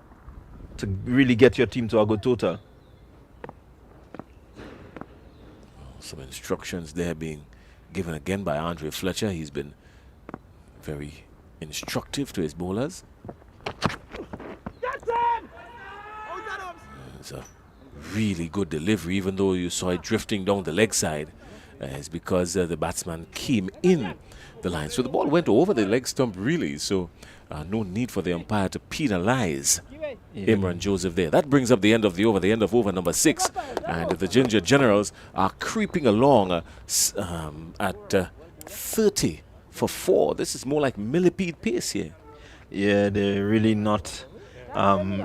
to really get your team to a good total. Some instructions there being given again by Andre Fletcher. He's been very instructive to his bowlers. It's a really good delivery, even though you saw it drifting down the leg side. It's because the batsman came in the line. So the ball went over the leg stump really, so no need for the umpire to penalize Imran Joseph there. That brings up the end of the over number 6. And the Ginger Generals are creeping along at 30 for 4. This is more like millipede pace here. Yeah, they're really not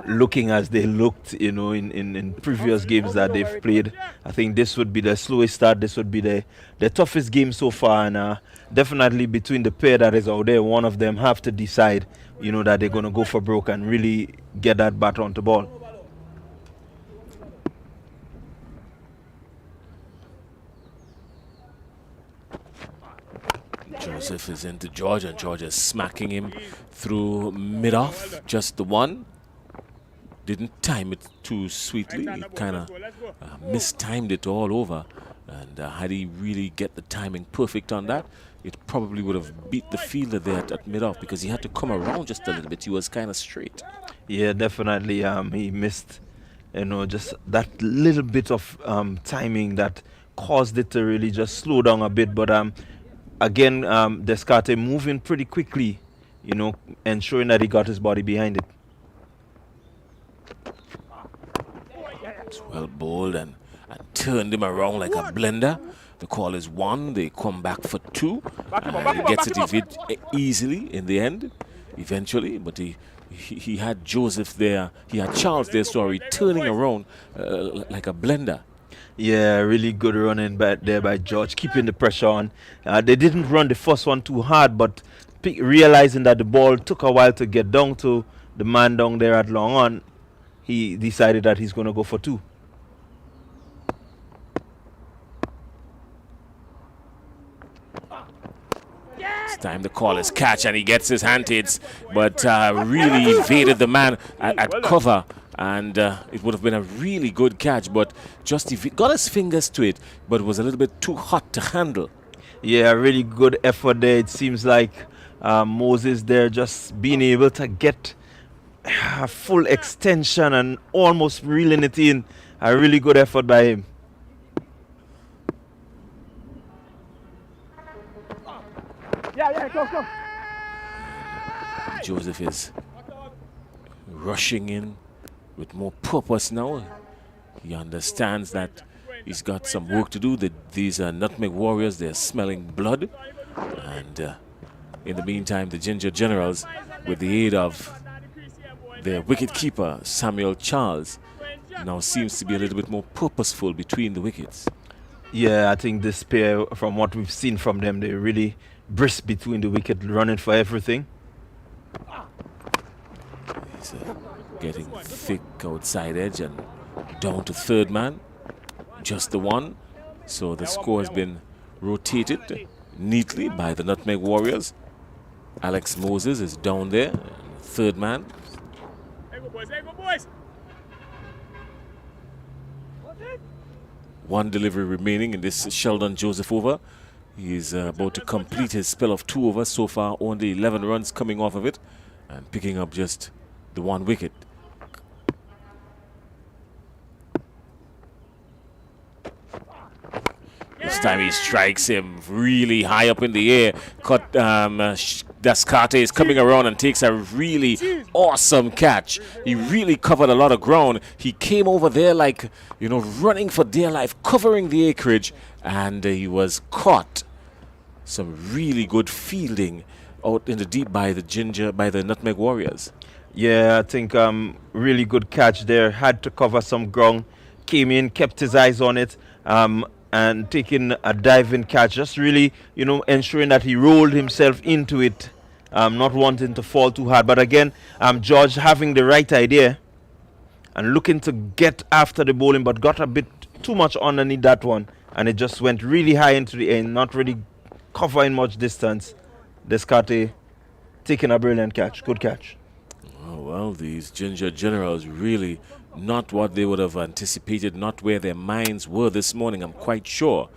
looking as they looked, in previous games that they've played. I think this would be the slowest start. This would be the toughest game so far, and definitely between the pair that is out there, one of them have to decide, that they're going to go for broke and really get that bat on the ball. Joseph is into George, and George is smacking him through mid-off. Just the one. Didn't time it too sweetly. He kind of mistimed it all over. And had he really get the timing perfect on that, it probably would have beat the fielder there at mid-off, because he had to come around just a little bit. He was kind of straight. Yeah, definitely. He missed, just that little bit of timing that caused it to really just slow down a bit. But again, Descartes moving pretty quickly, ensuring that he got his body behind it. It's well bowled and turned him around like a blender. The call is 1. They come back for 2. And he gets it easily in the end, eventually. But he had Joseph there. He had Charles there, sorry, turning around like a blender. Yeah, really good running there by George, keeping the pressure on. They didn't run the first one too hard, but realizing that the ball took a while to get down to the man down there at long on, he decided that he's going to go for 2. This time the call is catch, and he gets his hand hits, but really evaded the man at cover. And it would have been a really good catch, but just he got his fingers to it, but it was a little bit too hot to handle. Yeah, really good effort there. It seems like Moses there just being able to get a full extension and almost reeling it in. A really good effort by him. Go. Joseph is rushing in with more purpose now. He understands that he's got some work to do. These are Nutmeg Warriors. They're smelling blood. And in the meantime, the Ginger Generals, with the aid of their wicketkeeper, Samuel Charles, now seems to be a little bit more purposeful between the wickets. Yeah, I think this pair, from what we've seen from them, they're really brisk between the wicket, running for everything. He's getting thick outside edge and down to third man. Just the one. So the score has been rotated neatly by the Nutmeg Warriors. Alex Moses is down there, third man. One delivery remaining in this Sheldon Joseph over. He's about to complete his spell of 2 overs. So far, only 11 runs coming off of it, and picking up just the 1 wicket. This time he strikes him really high up in the air. Descartes is coming around and takes a really awesome catch. He really covered a lot of ground. He came over there like, running for dear life, covering the acreage, and he was caught. Some really good fielding out in the deep by the Nutmeg Warriors. Yeah, I think really good catch there. Had to cover some ground. Came in, kept his eyes on it. And taking a diving catch, just really, ensuring that he rolled himself into it, not wanting to fall too hard. But again, George having the right idea and looking to get after the bowling, but got a bit too much underneath that one, and it just went really high into the air, not really covering much distance. Descartes taking a brilliant catch, good catch. Oh, well, these Ginger Generals really not what they would have anticipated, not where their minds were this morning, I'm quite sure.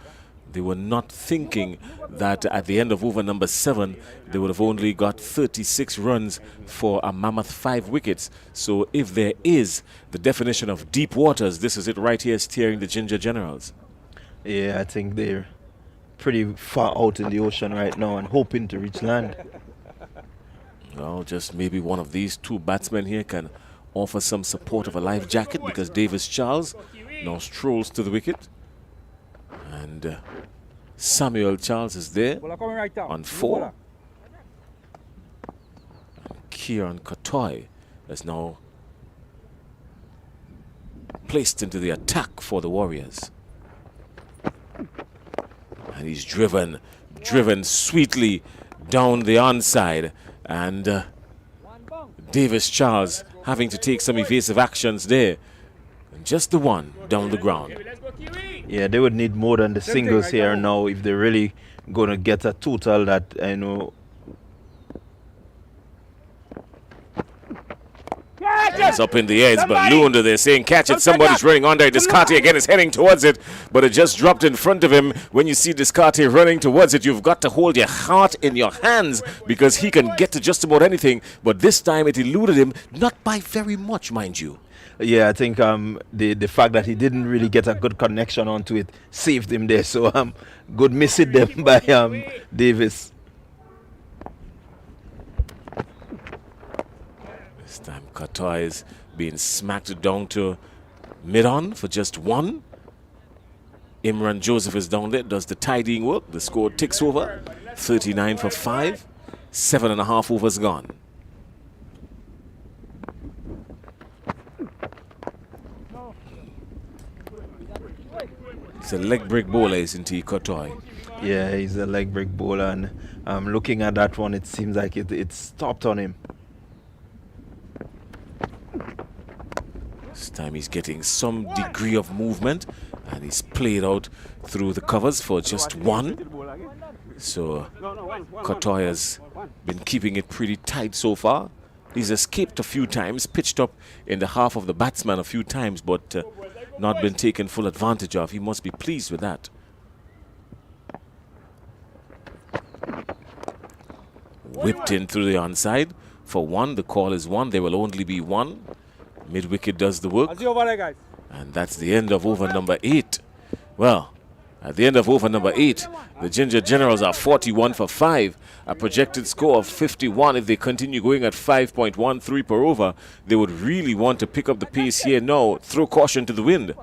They were not thinking that at the end of over number 7, they would have only got 36 runs for a mammoth 5 wickets. So if there is the definition of deep waters, this is it right here, steering the Ginger Generals. Yeah, I think they're pretty far out in the ocean right now and hoping to reach land. Well, just maybe one of these 2 batsmen here can offer some support of a life jacket, because Davis Charles now strolls to the wicket. And Samuel Charles is there on 4. And Kieran Kotoy is now placed into the attack for the Warriors. And he's driven sweetly down the onside. And Davis Charles having to take some evasive actions there. And just the one down the ground. Yeah, they would need more than the singles here now if they really going to get a total that, you know. It's up in the air. It's ballooned. They're saying catch it. Somebody's running on there. Descartes again is heading towards it, but it just dropped in front of him. When you see Descartes running towards it, you've got to hold your heart in your hands because he can get to just about anything. But this time it eluded him, not by very much, mind you. Yeah, I think the fact that he didn't really get a good connection onto it saved him there. So good miss it them by Davis. This time Qatar is being smacked down to mid-on for just one. Imran Joseph is down there, does the tidying work. The score ticks over. 39 for 5. 7.5 overs gone. It's a leg break bowler, isn't he, Qatar? Yeah, he's a leg break bowler, and looking at that one, it seems like it stopped on him. This time he's getting some degree of movement, and he's played out through the covers for just one. So Qatar has been keeping it pretty tight so far. He's escaped a few times, pitched up in the half of the batsman a few times, but not been taken full advantage of. He must be pleased with that. Whipped in through the onside for one. The call is one. There will only be one. Mid-wicket does the work. And that's the end of over number 8. Well, at the end of over number 8, the Ginger Generals are 41 for 5. A projected score of 51. If they continue going at 5.13 per over, they would really want to pick up the pace here now. Throw caution to the wind.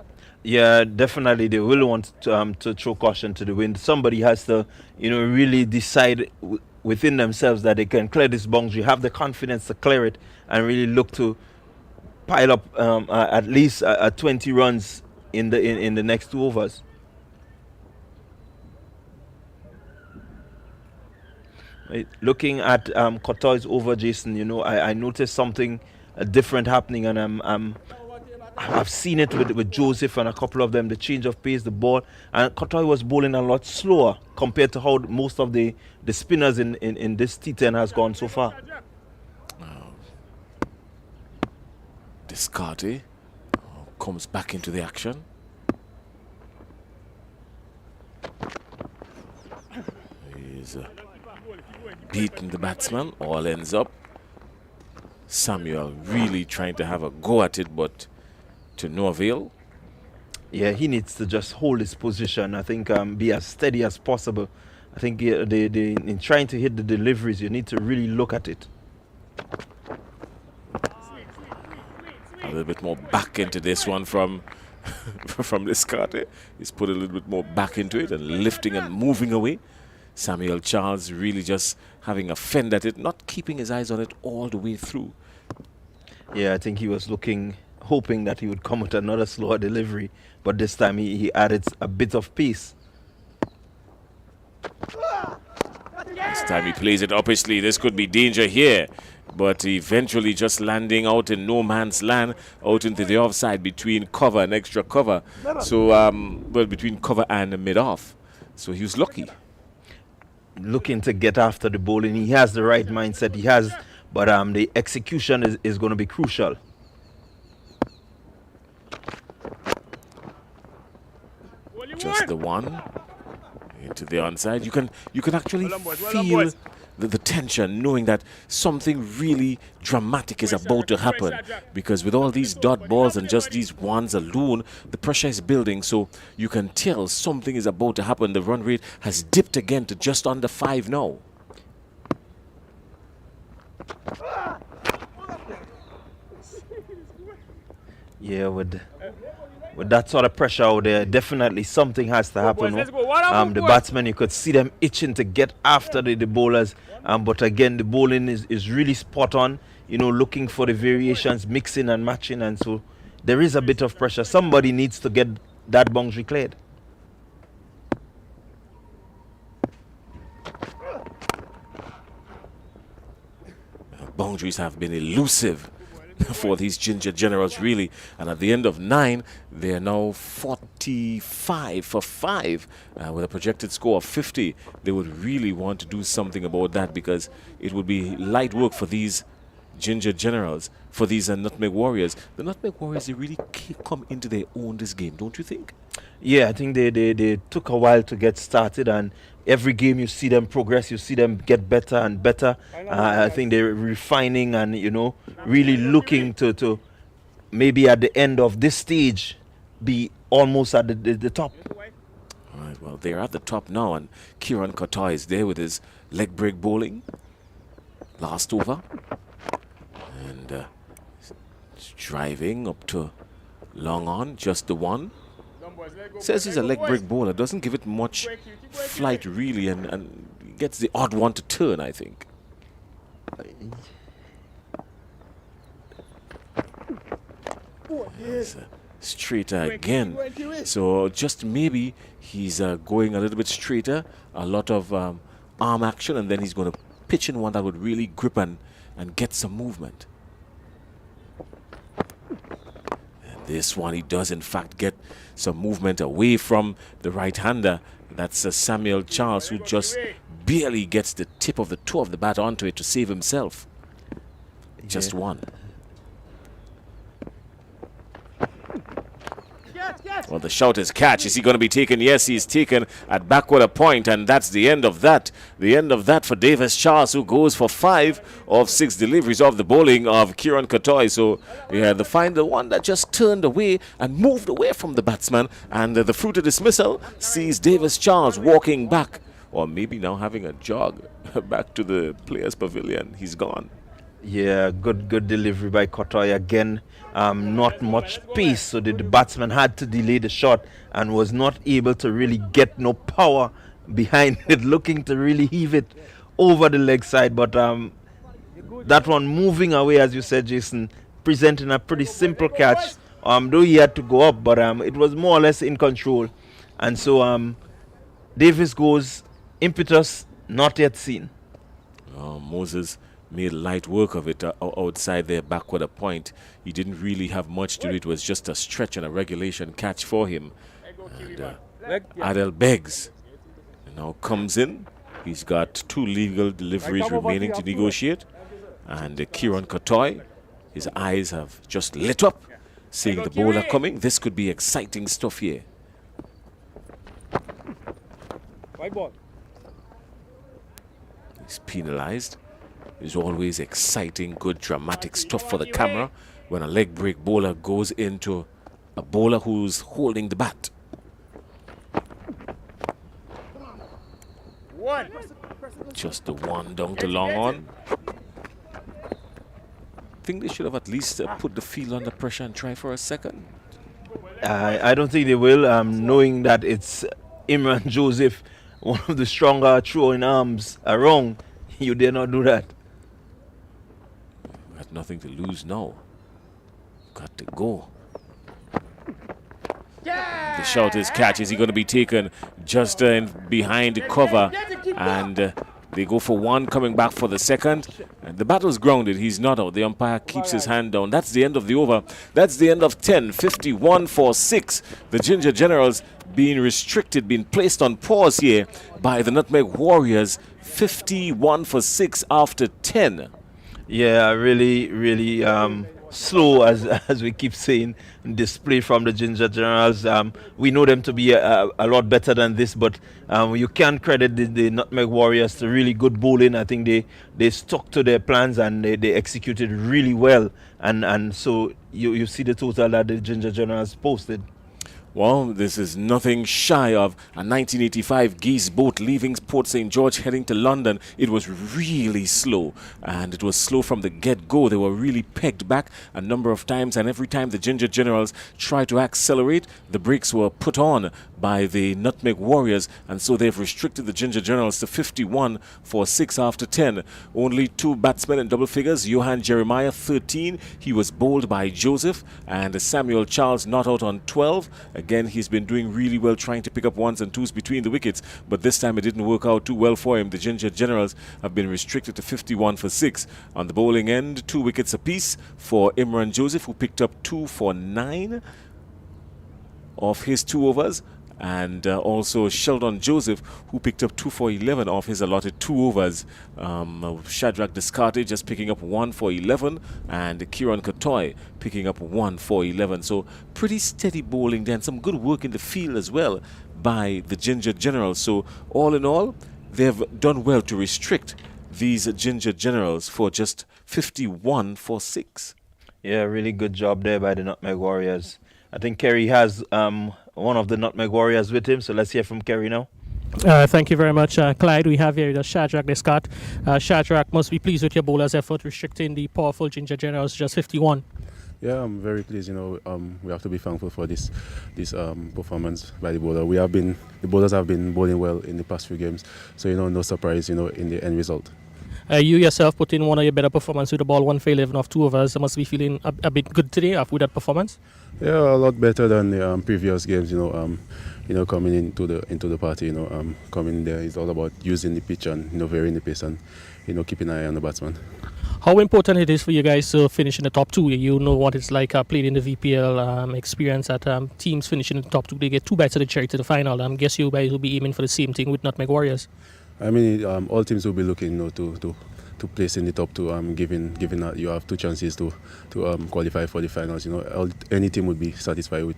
Yeah, definitely they will want to throw caution to the wind. Somebody has to, you know, really decide within themselves that they can clear this boundary, have the confidence to clear it, and really look to pile up at least 20 runs in the next 2 overs. Right. Looking at Qatar's over, Jason, you know, I noticed something different happening, and I've seen it with Joseph and a couple of them, the change of pace, the ball, and Qatar was bowling a lot slower compared to how most of the spinners in this T10 has gone so far. Descartes comes back into the action. He's beaten the batsman. All ends up. Samuel really trying to have a go at it, but to no avail. Yeah, he needs to just hold his position. I think be as steady as possible. I think in trying to hit the deliveries, you need to really look at it. A little bit more back into this one from from Descartes. He's put a little bit more back into it and lifting and moving away. Samuel Charles really just having a fend at it, not keeping his eyes on it all the way through. Yeah, I think he was hoping that he would come with another slower delivery, but this time he added a bit of pace. This time he plays it uppishly. This could be danger here, but eventually just landing out in no man's land, out into the offside between cover and extra cover. So, well, between cover and mid-off. So he was lucky. Looking to get after the bowling. He has the right mindset. He has, but the execution is going to be crucial. Just the one into the onside. You can actually feel the tension, knowing that something really dramatic is about to happen, because with all these dot balls and just these ones alone, the pressure is building, so you can tell something is about to happen. The run rate has dipped again to just under 5 now. Yeah, with that sort of pressure out there, definitely something has to happen. The batsmen, you could see them itching to get after the bowlers. But again, the bowling is really spot on, you know, looking for the variations, mixing and matching. And so there is a bit of pressure. Somebody needs to get that boundary cleared. Boundaries have been elusive for these Ginger Generals, really. And at the end of 9, they are now 45 for 5 with a projected score of 50. They would really want to do something about that, because it would be light work for these Ginger Generals, for these Nutmeg Warriors. The Nutmeg Warriors, they really come into their own this game, don't you think? Yeah, I think they took a while to get started, and every game you see them progress, you see them get better and better. I think they're refining and, you know, really looking to maybe at the end of this stage be almost at the top. All right, well, they're at the top now, and Kieran Kotoy is there with his leg break bowling. Last over. And driving up to long on, just the one. Says he's a leg break bowler, doesn't give it much flight really, and gets the odd one to turn, I think. Yes, straighter again. So just maybe he's going a little bit straighter, a lot of arm action, and then he's going to pitch in one that would really grip and get some movement. And this one, he does in fact get some movement away from the right-hander. That's Samuel Charles, who just barely gets the tip of the toe of the bat onto it to save himself. Just one. Well, the shout is catch. Is he going to be taken? Yes, he's taken at backward a point, and that's the end of that. The end of that for Davis Charles, who goes for 5 of 6 deliveries of the bowling of Kieran Kotoy. So, yeah, the one that just turned away and moved away from the batsman, and the fruit of dismissal sees Davis Charles walking back, or maybe now having a jog back to the players' pavilion. He's gone. Yeah, good delivery by Kotoy again. Not much pace, so the batsman had to delay the shot and was not able to really get no power behind it, looking to really heave it over the leg side. But that one moving away, as you said, Jason, presenting a pretty simple catch. Though he had to go up, but it was more or less in control. And so Davis goes, impetus not yet seen. Moses made light work of it outside there, backward a point. He didn't really have much to do. It was just a stretch and a regulation catch for him. And Adel Beggs now comes in. He's got 2 legal deliveries remaining to negotiate. And Kieran Kotoy, his eyes have just lit up, seeing the bowler coming. This could be exciting stuff here. He's penalized. It's always exciting, good, dramatic stuff for the camera when a leg break bowler goes into a bowler who's holding the bat. Just the one down to long on. I think they should have at least put the field under pressure and try for a second. I don't think they will, knowing that it's Imran Joseph, one of the stronger throwing arms around. You dare not do that. Got nothing to lose now. Got to go. The shout is catch. Is he going to be taken just behind the cover? And they go for one, coming back for the second. And the battle's grounded. He's not out. The umpire keeps his hand down. That's the end of the over. That's the end of 10. 51 for 6. The Ginger Generals being restricted, being placed on pause here by the Nutmeg Warriors. 51 for 6 after 10. Yeah, really slow, as we keep saying, display from the Ginger Generals. We know them to be a lot better than this, but you can't credit the Nutmeg Warriors to really good bowling. I think they stuck to their plans and they executed really well. And so you see the total that the Ginger Generals posted. Well, this is nothing shy of a 1985 geese boat leaving Port St. George heading to London. It was really slow, and it was slow from the get-go. They were really pegged back a number of times, and every time the Ginger Generals tried to accelerate, the brakes were put on by the Nutmeg Warriors, and so they've restricted the Ginger Generals to 51 for 6 after 10. Only 2 batsmen in double figures. Johan Jeremiah, 13. He was bowled by Joseph, and Samuel Charles not out on 12. Again, he's been doing really well trying to pick up ones and twos between the wickets, but this time it didn't work out too well for him. The Ginger Generals have been restricted to 51 for 6. On the bowling end, 2 wickets apiece for Imran Joseph, who picked up 2 for 9 of his 2 overs, and also Sheldon Joseph, who picked up 2 for 11 off his allotted 2 overs. Shadrach Descartes just picking up 1 for 11, and Kieran Katoy picking up 1 for 11. So pretty steady bowling there, and some good work in the field as well by the Ginger Generals. So all in all, they've done well to restrict these Ginger Generals for just 51 for 6. Yeah, really good job there by the Nutmeg Warriors. I think Kerry has one of the Nutmeg Warriors with him, so let's hear from Kerry now. Thank you very much, Clyde. We have here the Shadrach Descartes. Shadrach, must be pleased with your bowler's effort restricting the powerful Ginger Generals to just 51. Yeah, I'm very pleased. We have to be thankful for this performance by the bowler. The bowlers have been bowling well in the past few games, so no surprise, in the end result. You yourself put in one of your better performances with the ball, 1 for 11 off 2 overs. You must be feeling a bit good today after that performance. Yeah, a lot better than the previous games. Coming into the party. Coming there is all about using the pitch and varying the pace and keeping an eye on the batsman. How important it is for you guys to finish in the top 2? You know what it's like playing in the VPL, experience that teams finishing in the top 2, they get 2 bites of the cherry to the final. I guess you guys will be aiming for the same thing with Nutmeg Warriors. I mean, all teams will be looking to place in the top 2. Given that you have 2 chances to qualify for the finals. Any team would be satisfied with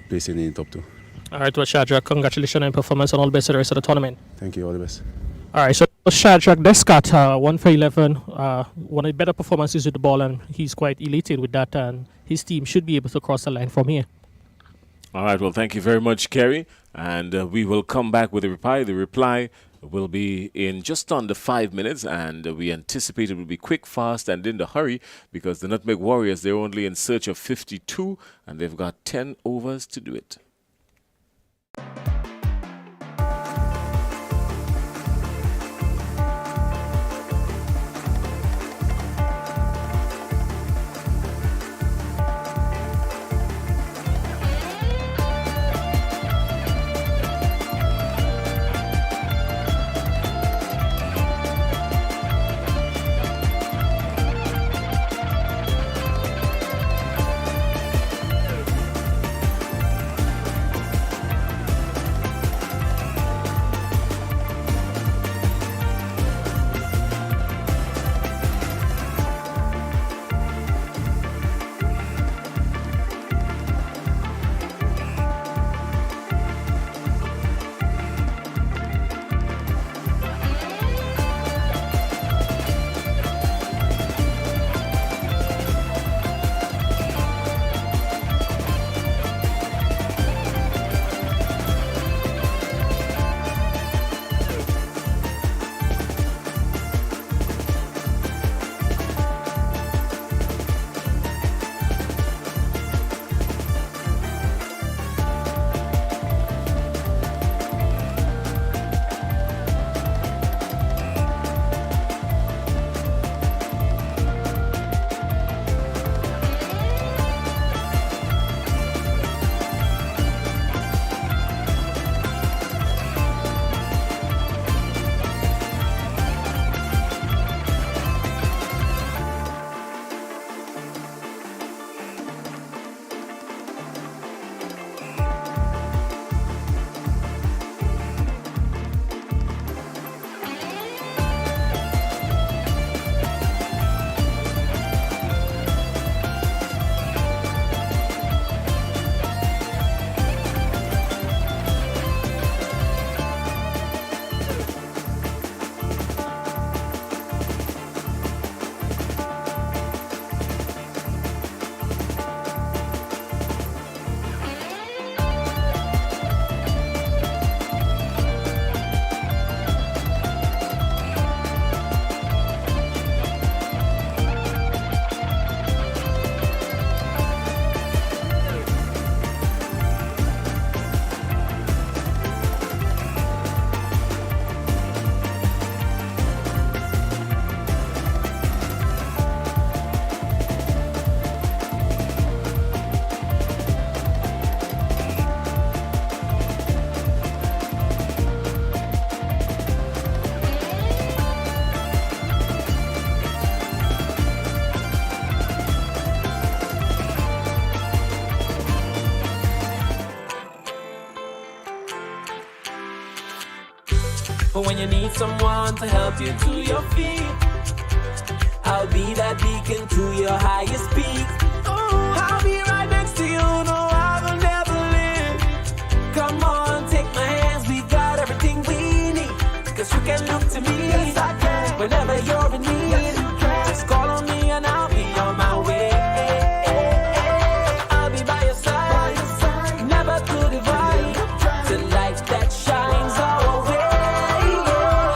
placing in the top 2. All right, well, Shadrach, congratulations on your performance and all the best for the rest of the tournament. Thank you, all the best. All right, so Shadrach Descartes, 1 for 11, one of the better performances with the ball, and he's quite elated with that, and his team should be able to cross the line from here. All right, well, thank you very much, Kerry, and we will come back with a reply. The reply will be in just under 5 minutes, and we anticipate it will be quick, fast, and in the hurry, because the Nutmeg Warriors, they're only in search of 52, and they've got 10 overs to do it. For when you need someone to help you to your feet, I'll be that beacon to your highest peak. I'll be right next to you, no, I will never leave. Come on, take my hands, we got everything we need. Cause you can look to me, yes, I can. Whenever you're in need, yes, you can. Just call on me and I'll be on my way. I'll be by your side, never to divide. The light that shines our way.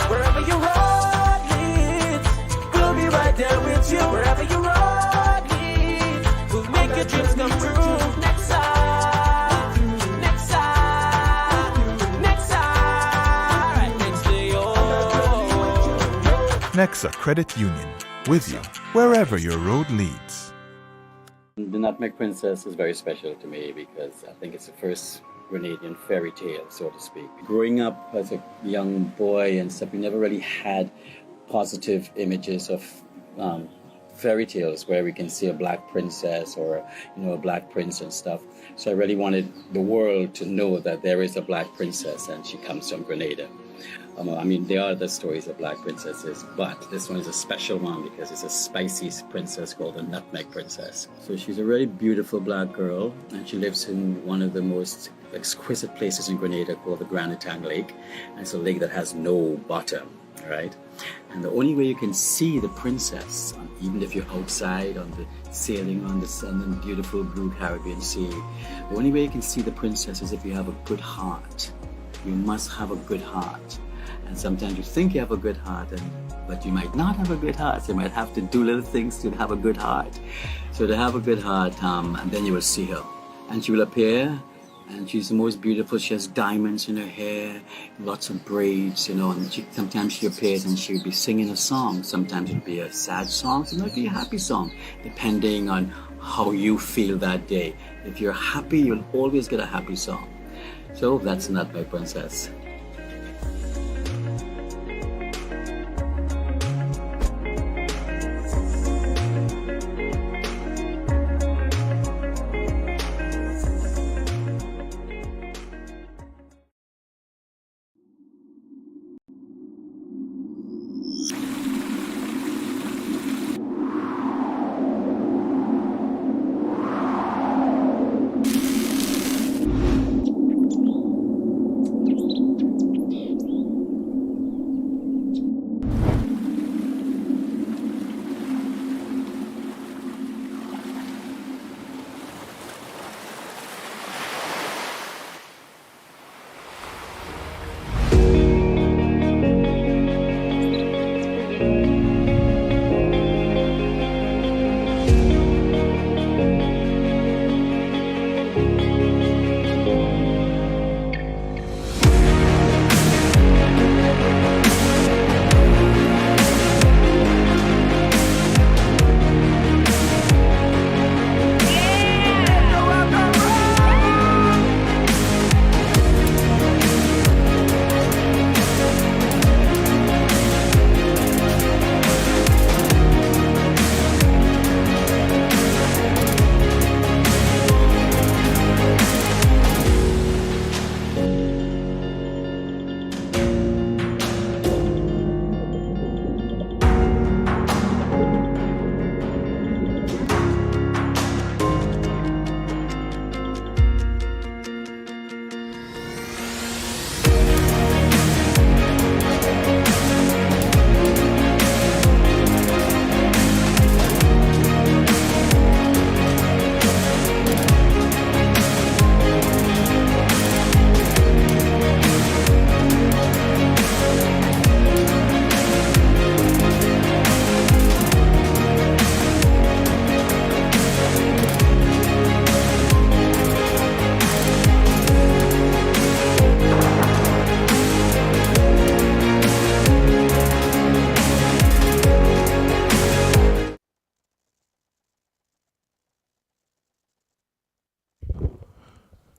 Wherever your road leads, we'll be right there with you. Wherever your road leads, we'll make your dreams come true. Next side, next side, next side, right next to you. Nexa Credit Union, with you wherever your road leads. The Nutmeg Princess is very special to me because I think it's the first Grenadian fairy tale, so to speak. Growing up as a young boy and stuff, we never really had positive images of fairy tales where we can see a black princess or, a black prince and stuff. So I really wanted the world to know that there is a black princess and she comes from Grenada. There are other stories of black princesses, but this one is a special one because it's a spicy princess called the Nutmeg Princess. So she's a really beautiful black girl, and she lives in one of the most exquisite places in Grenada called the Grand Etang Lake. And it's a lake that has no bottom, right? And the only way you can see the princess, even if you're outside on the sailing on the sun and beautiful blue Caribbean Sea, the only way you can see the princess is if you have a good heart. You must have a good heart. And sometimes you think you have a good heart, but you might not have a good heart. So you might have to do little things to have a good heart. So to have a good heart, and then you will see her. And she will appear, and she's the most beautiful. She has diamonds in her hair, lots of braids, and sometimes she appears and she'll be singing a song. Sometimes it'll be a sad song, sometimes it'll be a happy song, depending on how you feel that day. If you're happy, you'll always get a happy song. So that's Nutmeg Princess.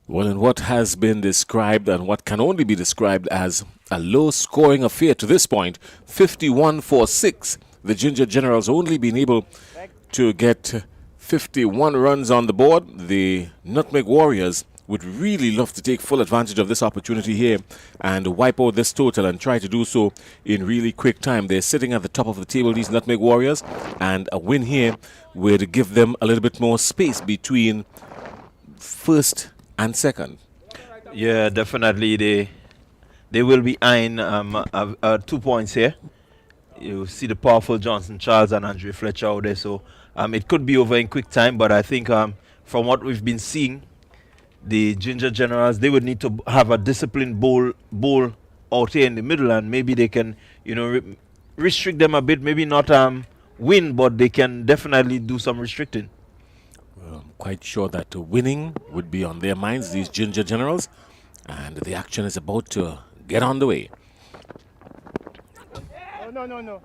Well, in what has been described and what can only be described as a low-scoring affair to this point, 51-46, the Ginger Generals only been able to get 51 runs on the board. The Nutmeg Warriors would really love to take full advantage of this opportunity here and wipe out this total and try to do so in really quick time. They're sitting at the top of the table, these Nutmeg Warriors, and a win here would give them a little bit more space between first and second. Yeah, definitely. They will be eyeing 2 points here. You see the powerful Johnson Charles and Andre Fletcher out there, so it could be over in quick time. But I think from what we've been seeing, the Ginger Generals, they would need to have a disciplined bowl out here in the middle, and maybe they can, restrict them a bit. Maybe not win, but they can definitely do some restricting. Well, I'm quite sure that winning would be on their minds, these Ginger Generals, and the action is about to get on the way. No.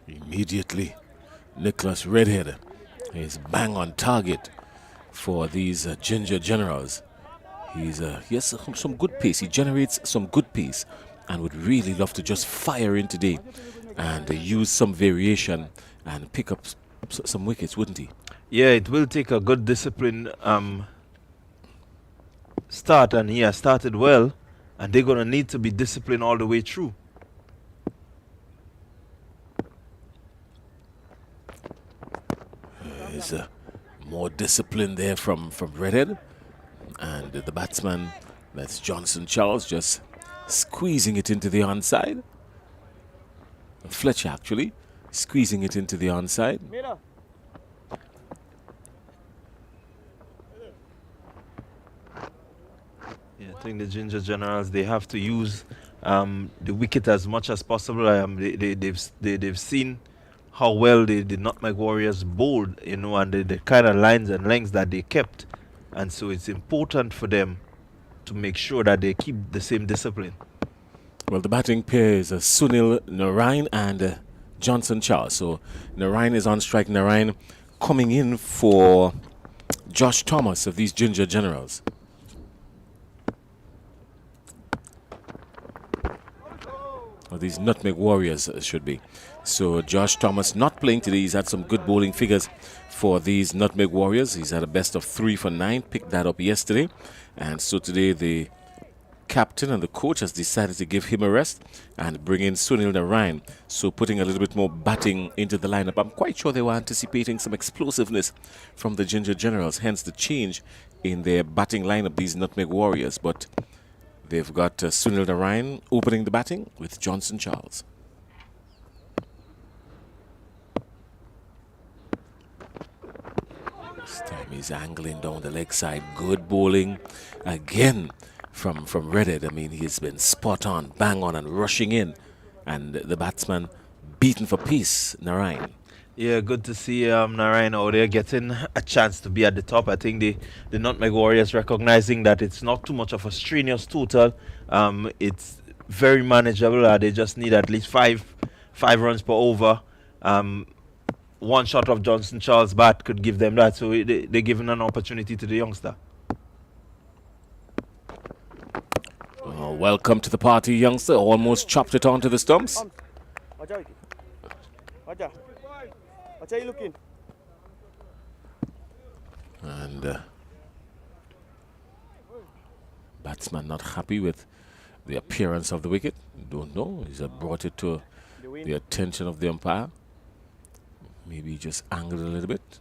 Immediately, Nicholas Redhead is bang on target for these Ginger Generals. He has some good pace. He generates some good pace and would really love to just fire in today and use some variation and pick up some wickets, wouldn't he? Yeah, it will take a good discipline start, and he has started well, and they're going to need to be disciplined all the way through. There's more discipline there from Redhead. And the batsman, that's Johnson Charles, just squeezing it into the onside. Fletcher actually squeezing it into the onside. Yeah, I think the Ginger Generals, they have to use the wicket as much as possible. They've seen how well the Nutmeg Warriors bowled, and the kind of lines and lengths that they kept. And so it's important for them to make sure that they keep the same discipline. Well, the batting pair is Sunil Narain and Johnson Charles. So Narain is on strike. Narain coming in for Josh Thomas of these Ginger Generals. Or these Nutmeg Warriors should be. So Josh Thomas not playing today. He's had some good bowling figures for these Nutmeg Warriors. He's had a best of 3 for 9, picked that up yesterday. And so today the captain and the coach has decided to give him a rest and bring in Sunil Narain. So putting a little bit more batting into the lineup. I'm quite sure they were anticipating some explosiveness from the Ginger Generals, hence the change in their batting lineup, these Nutmeg Warriors. But they've got Sunil Narain opening the batting with Johnson Charles. This time he's angling down the leg side. Good bowling again from Redhead. I mean, he's been spot on, bang on, and rushing in. And the batsman beaten for pace, Narain. Yeah, good to see Narain out there getting a chance to be at the top. I think the Nutmeg Warriors recognizing that it's not too much of a strenuous total. It's very manageable. They just need at least five runs per over. One shot of Johnson Charles' bat could give them that. So they're giving an opportunity to the youngster. Oh, welcome to the party, youngster. Almost chopped it onto the stumps. Watch how you looking? And batsman not happy with the appearance of the wicket. Don't know. He's brought it to the attention of the umpire. Maybe just angled a little bit.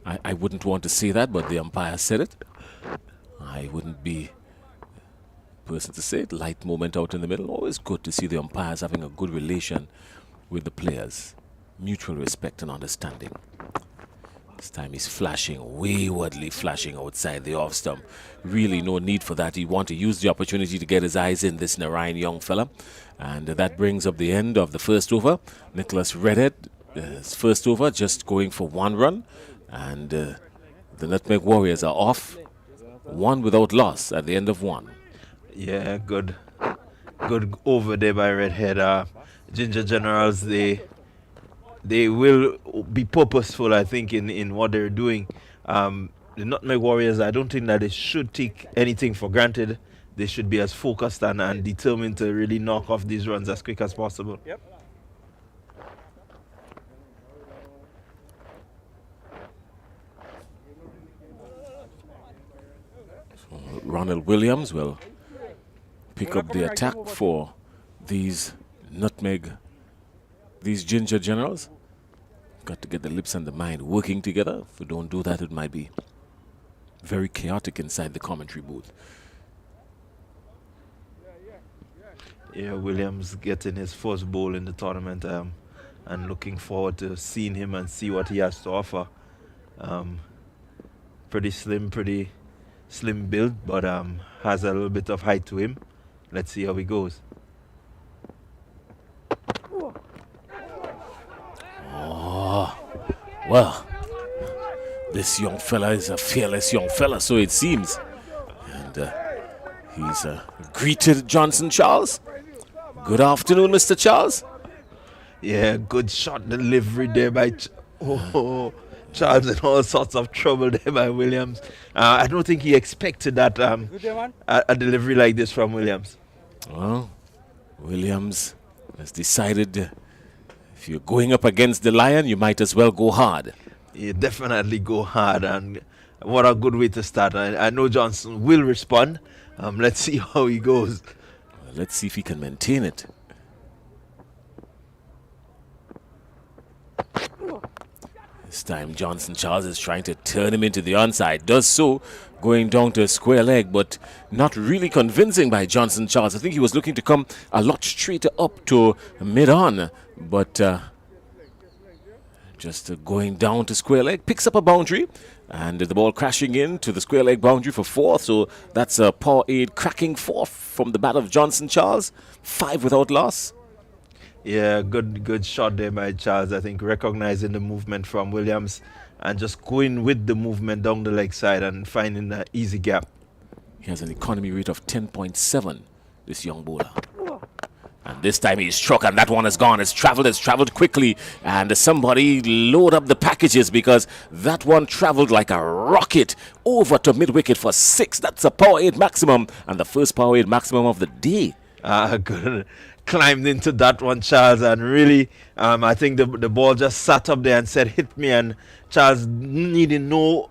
I wouldn't want to say that, but the umpire said it. I wouldn't be the person to say it. Light moment out in the middle. Always good to see the umpires having a good relation with the players. Mutual respect and understanding. This time he's flashing, waywardly flashing outside the off stump. Really no need for that. He want to use the opportunity to get his eyes in this Narain young fella. And that brings up the end of the first over. Nicholas Redhead, his first over, just going for 1 run. And the Nutmeg Warriors are off. 1 without loss at the end of 1. Yeah, good over there by Redhead. Ginger Generals, they will be purposeful, I think, in what they're doing. The Nutmeg Warriors, I don't think that they should take anything for granted. They should be as focused and determined to really knock off these runs as quick as possible. Yep. Ronald Williams will pick up the attack for these Ginger Generals. Got to get the lips and the mind working together. If we don't do that, it might be very chaotic inside the commentary booth. Yeah, Williams getting his first bowl in the tournament, and looking forward to seeing him and see what he has to offer. Pretty slim build, but has a little bit of height to him. Let's see how he goes. Oh, well, this young fella is a fearless young fella, so it seems. And he's greeted Johnson Charles. Good afternoon, Mr. Charles. Yeah, good shot delivery there by Charles, in all sorts of trouble there by Williams. I don't think he expected that a delivery like this from Williams. Well, Williams has decided if you're going up against the Lion, you might as well go hard. Yeah, definitely go hard, and what a good way to start. I know Johnson will respond. Let's see how he goes. Let's see if he can maintain it. This time Johnson Charles is trying to turn him into the onside. Does so, going down to a square leg, but not really convincing by Johnson Charles. I think he was looking to come a lot straighter up to mid-on, but just going down to square leg. Picks up a boundary, and the ball crashing into the square leg boundary for 4. So that's a power 8 cracking 4 from the bat of Johnson Charles. 5 without loss. Yeah, good shot there by Charles. I think recognizing the movement from Williams and just going with the movement down the leg side and finding an easy gap. He has an economy rate of 10.7, this young bowler. And this time he's struck, and that one is gone. It's traveled quickly, and somebody load up the packages because that one traveled like a rocket over to mid-wicket for 6. That's a power 8 maximum, and the first power 8 maximum of the day. Good. Climbed into that one, Charles, and really, I think the ball just sat up there and said, hit me, and Charles needing no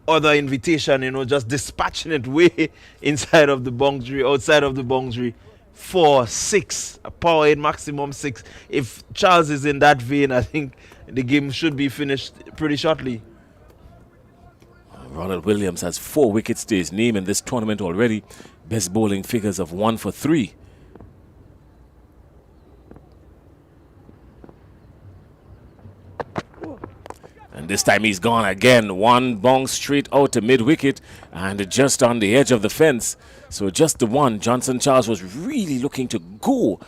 other invitation, just dispatching it way inside of the boundary, outside of the boundary. 4, 6, a power 8 maximum 6. If Charles is in that vein, I think the game should be finished pretty shortly. Ronald Williams has 4 wickets to his name in this tournament already. Best bowling figures of 1 for 3. And this time he's gone again. One bong straight out to mid-wicket and just on the edge of the fence. So just the one. Johnson Charles was really looking to go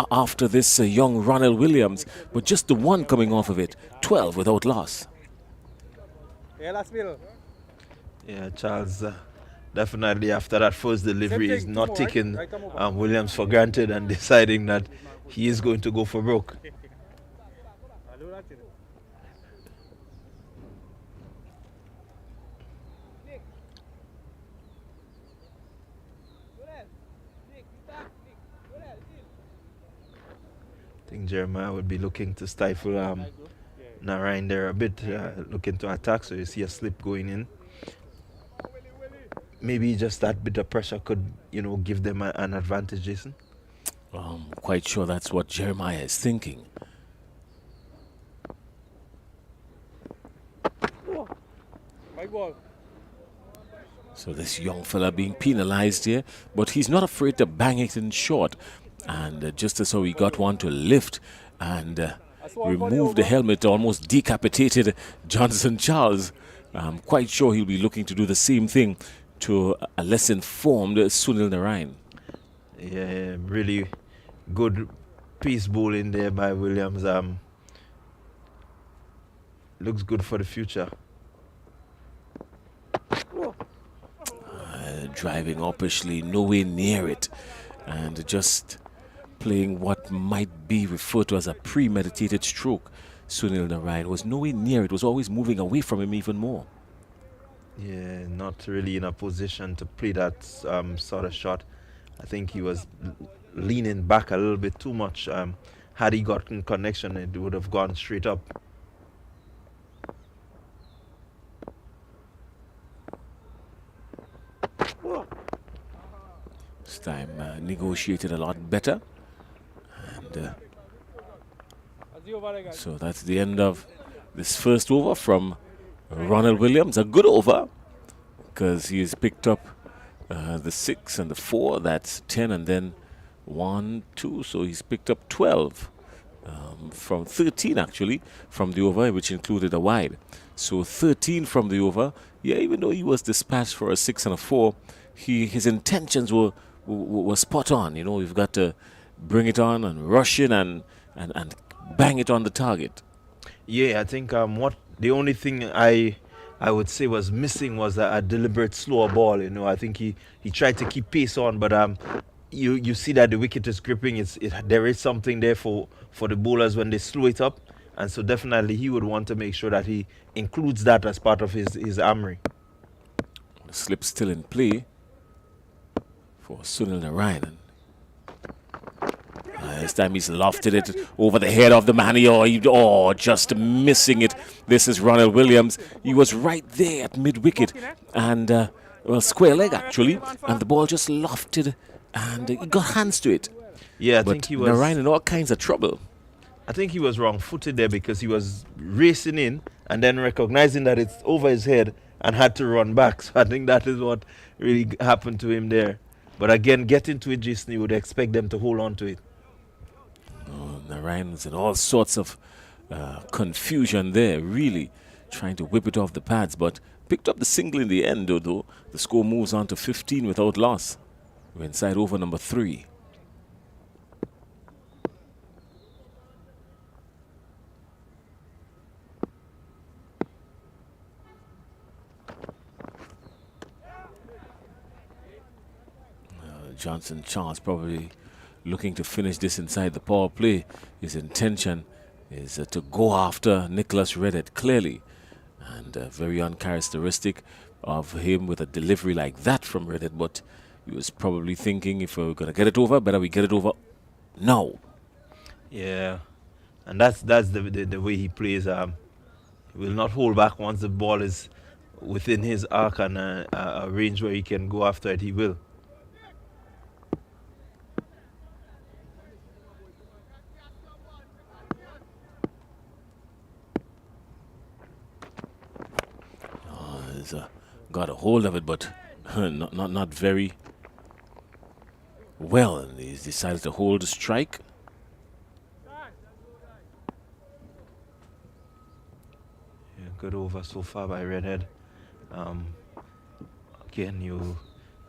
after this young Ronald Williams, but just the one coming off of it. 12 without loss. Yeah, Charles definitely after that first delivery is not taking Williams for granted and deciding that he is going to go for broke. I think Jeremiah would be looking to stifle Narayan there a bit, looking to attack, so you see a slip going in. Maybe just that bit of pressure could, give them an advantage, Jason. I'm quite sure that's what Jeremiah is thinking. So this young fella being penalized here, but he's not afraid to bang it in short. And just as how he got one to lift and remove the helmet, almost decapitated Johnson Charles. I'm quite sure he'll be looking to do the same thing to a less informed Sunil Narayan. Yeah, really good piece bowling there by Williams. Looks good for the future. Driving uppishly, nowhere near it, and just playing what might be referred to as a premeditated stroke. Sunil Narayan was nowhere near it, was always moving away from him even more. Yeah, not really in a position to play that sort of shot. I think he was leaning back a little bit too much. Had he gotten connection, it would have gone straight up. This time negotiated a lot better. And so that's the end of this first over from Ronald Williams. A good over because he's picked up the 6 and the 4. That's 10 and then 1, 2. So he's picked up 12 from 13 actually from the over, which included a wide. So 13 from the over. Yeah, even though he was dispatched for a 6 and a 4, his intentions were spot on. You know, you've got to bring it on and rush in and bang it on the target. Yeah, I think what the only thing I would say was missing was a deliberate slower ball. You know, I think he tried to keep pace on, but you see that the wicket is gripping. There is something there for the bowlers when they slow it up, and so definitely he would want to make sure that he includes that as part of his armoury. The slip still in play for Sunil Narayanan. This time he's lofted it over the head of the man. Just missing it. This is Ronald Williams. He was right there at mid-wicket and, square leg actually. And the ball just lofted and he got hands to it. Yeah, I but think he was... Narayan in all kinds of trouble. I think he was wrong-footed there because he was racing in and then recognizing that it's over his head and had to run back. So I think that is what really happened to him there. But again, getting to it, Jason, you would expect them to hold on to it. Narayan was in all sorts of confusion there, really trying to whip it off the pads, but picked up the single in the end, though. The score moves on to 15 without loss. We're inside over number 3. Johnson Charles probably looking to finish this inside the power play. His intention is to go after Nicholas Reddett clearly, and very uncharacteristic of him with a delivery like that from Reddett, but he was probably thinking, if we're going to get it over, better we get it over now. Yeah, and that's the way he plays. He will not hold back once the ball is within his arc and a range where he can go after it, he will. Got a hold of it, but not very well. And he's decided to hold the strike. Yeah, good over so far by Redhead. Again, you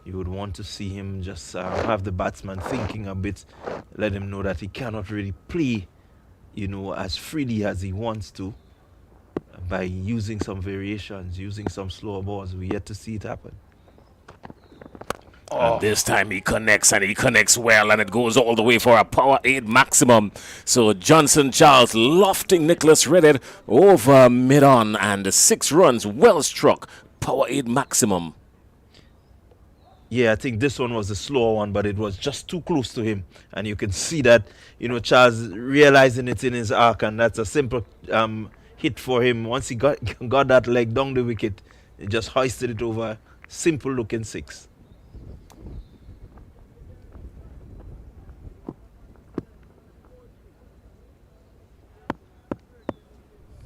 would want to see him just have the batsman thinking a bit, let him know that he cannot really play, you know, as freely as he wants to. By using some variations, using some slower balls. We yet to see it happen. And this time he connects, and he connects well, and it goes all the way for a power 8 maximum. So Johnson Charles lofting Nicholas Reddett over mid-on, and 6 runs, well struck, power 8 maximum. Yeah, I think this one was the slower one, but it was just too close to him. And you can see that, you know, Charles realizing it's in his arc, and that's a simple hit for him. Once he got that leg down the wicket, he just hoisted it over. Simple looking 6.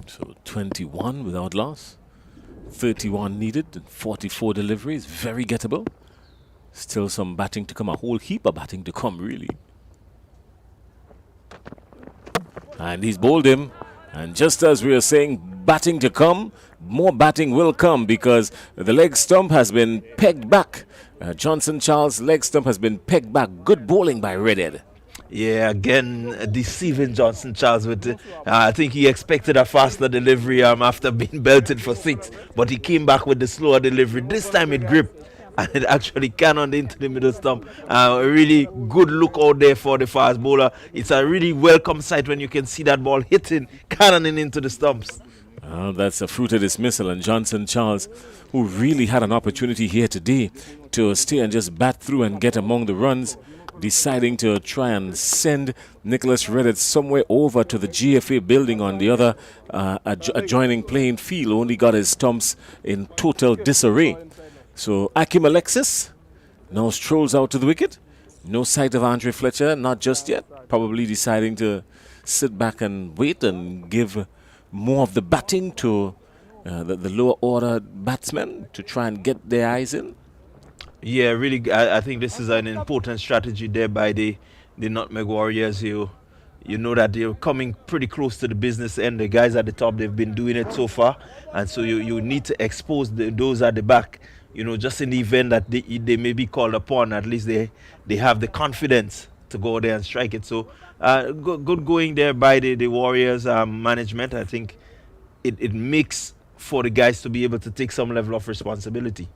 So 21 without loss, 31 needed, and 44 deliveries. Very gettable. Still some batting to come, a whole heap of batting to come, really. And he's bowled him. And just as we are saying batting to come, more batting will come, because the leg stump has been pegged back. Johnson Charles' leg stump has been pegged back. Good bowling by Reddett. Yeah, again, deceiving Johnson Charles with I think he expected a faster delivery after being belted for 6, but he came back with the slower delivery. This time it gripped and it actually cannoned into the middle stump. A really good look out there for the fast bowler. It's a really welcome sight when you can see that ball hitting, cannoning into the stumps. That's a fruit of dismissal, and Johnson Charles, who really had an opportunity here today to stay and just bat through and get among the runs, deciding to try and send Nicholas Reddett somewhere over to the GFA building on the other adjoining playing field. Only got his stumps in total disarray. So Akim Alexis now strolls out to the wicket. No sight of Andre Fletcher, not just yet. Probably deciding to sit back and wait and give more of the batting to the lower order batsmen to try and get their eyes in. Yeah, really, I think this is an important strategy there by the Nutmeg Warriors. You know that they're coming pretty close to the business end. The guys at the top, they've been doing it so far, and so you need to expose those at the back. You know, just in the event that they may be called upon, at least they have the confidence to go there and strike it. So good going there by the Warriors management. I think it makes for the guys to be able to take some level of responsibility.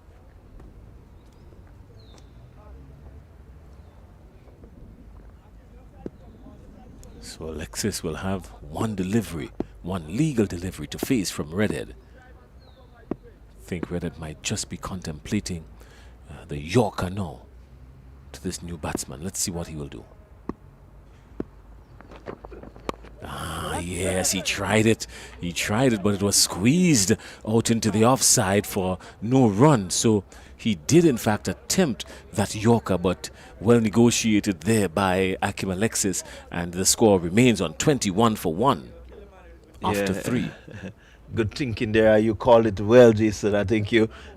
So Alexis will have one legal delivery to face from Redhead. I think Redhead might just be contemplating the Yorker now to this new batsman. Let's see what he will do. Ah, yes, he tried it. He tried it, but it was squeezed out into the offside for no run. So he did, in fact, attempt that Yorker, but well negotiated there by Akim Alexis, and the score remains on 21 for 1 after 3. Good thinking there. You called it well, Jason. I think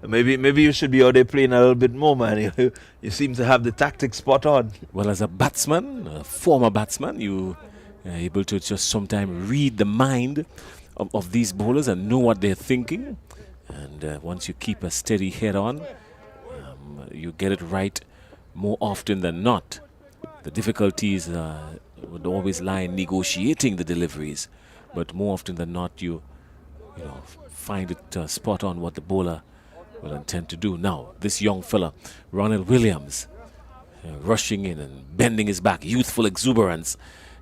maybe you should be out there playing a little bit more, man. You seem to have the tactics spot on. Well, as a batsman, a former batsman, you are able to just sometimes read the mind of these bowlers and know what they're thinking. And once you keep a steady head on, you get it right more often than not. The difficulties would always lie in negotiating the deliveries, but more often than not, you find it spot on what the bowler will intend to do. Now, this young fella, Ronald Williams, rushing in and bending his back, youthful exuberance,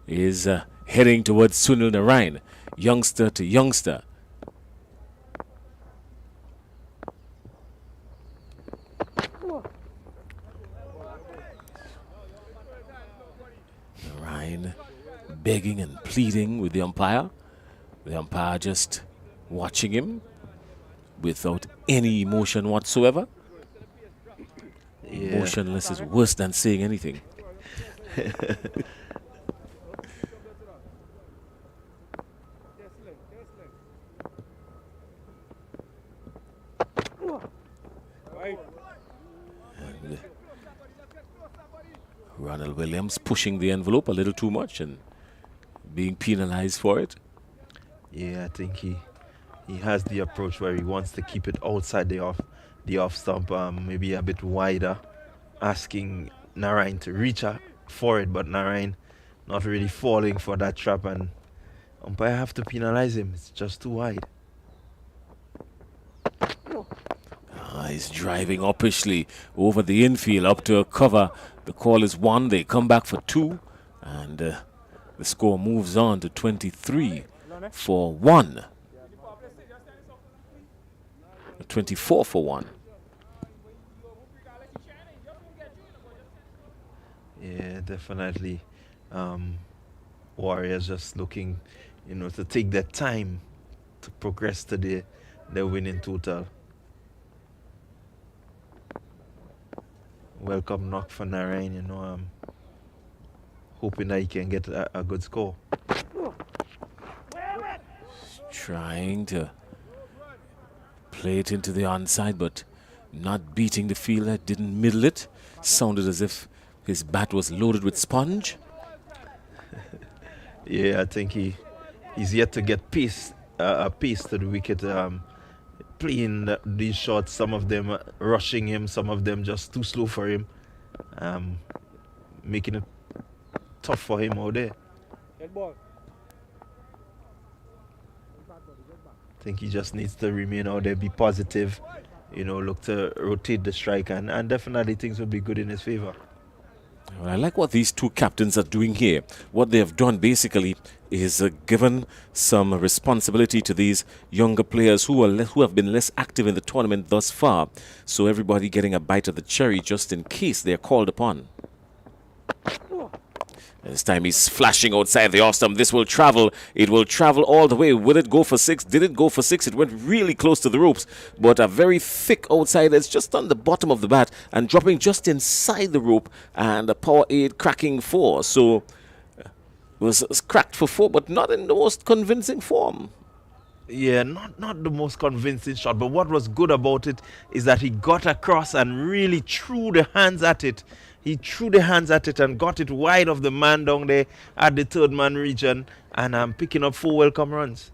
is heading towards Sunil Narayan, youngster to youngster. Narayan begging and pleading with the umpire. The umpire just watching him without any emotion whatsoever. Yeah. Emotionless is worse than saying anything. And Ronald Williams pushing the envelope a little too much and being penalized for it. Yeah, I think he has the approach where he wants to keep it outside the off stump, maybe a bit wider, asking Narayan to reach out for it, but Narayan not really falling for that trap, and umpire have to penalize him. It's just too wide. He's driving uppishly over the infield up to a cover. The call is 1. They come back for 2, and the score moves on to 23 for 1. 24 for 1. Yeah, definitely. Warriors just looking, to take their time to progress to their winning total. Welcome knock for Narayan, hoping that he can get a good score. Trying to play it into the onside, but not beating the fielder, didn't middle it. Sounded as if his bat was loaded with sponge. Yeah, I think he's yet to get a piece to the wicket. Playing these shots, some of them rushing him, some of them just too slow for him, making it tough for him out there. I think he just needs to remain out there, be positive, look to rotate the strike, and definitely things will be good in his favor. Well, I like what these two captains are doing here. What they have done basically is given some responsibility to these younger players who have been less active in the tournament thus far. So everybody getting a bite of the cherry just in case they're called upon. This time he's flashing outside the off stump. This will travel. It will travel all the way. Will it go for 6? Did it go for 6? It went really close to the ropes, but a very thick outside edge just on the bottom of the bat and dropping just inside the rope, and a power 8 cracking 4. So it was cracked for 4, but not in the most convincing form. Yeah, not the most convincing shot, but what was good about it is that he got across and really threw the hands at it. He threw the hands at it and got it wide of the man down there at the third man region, and picking up 4 welcome runs.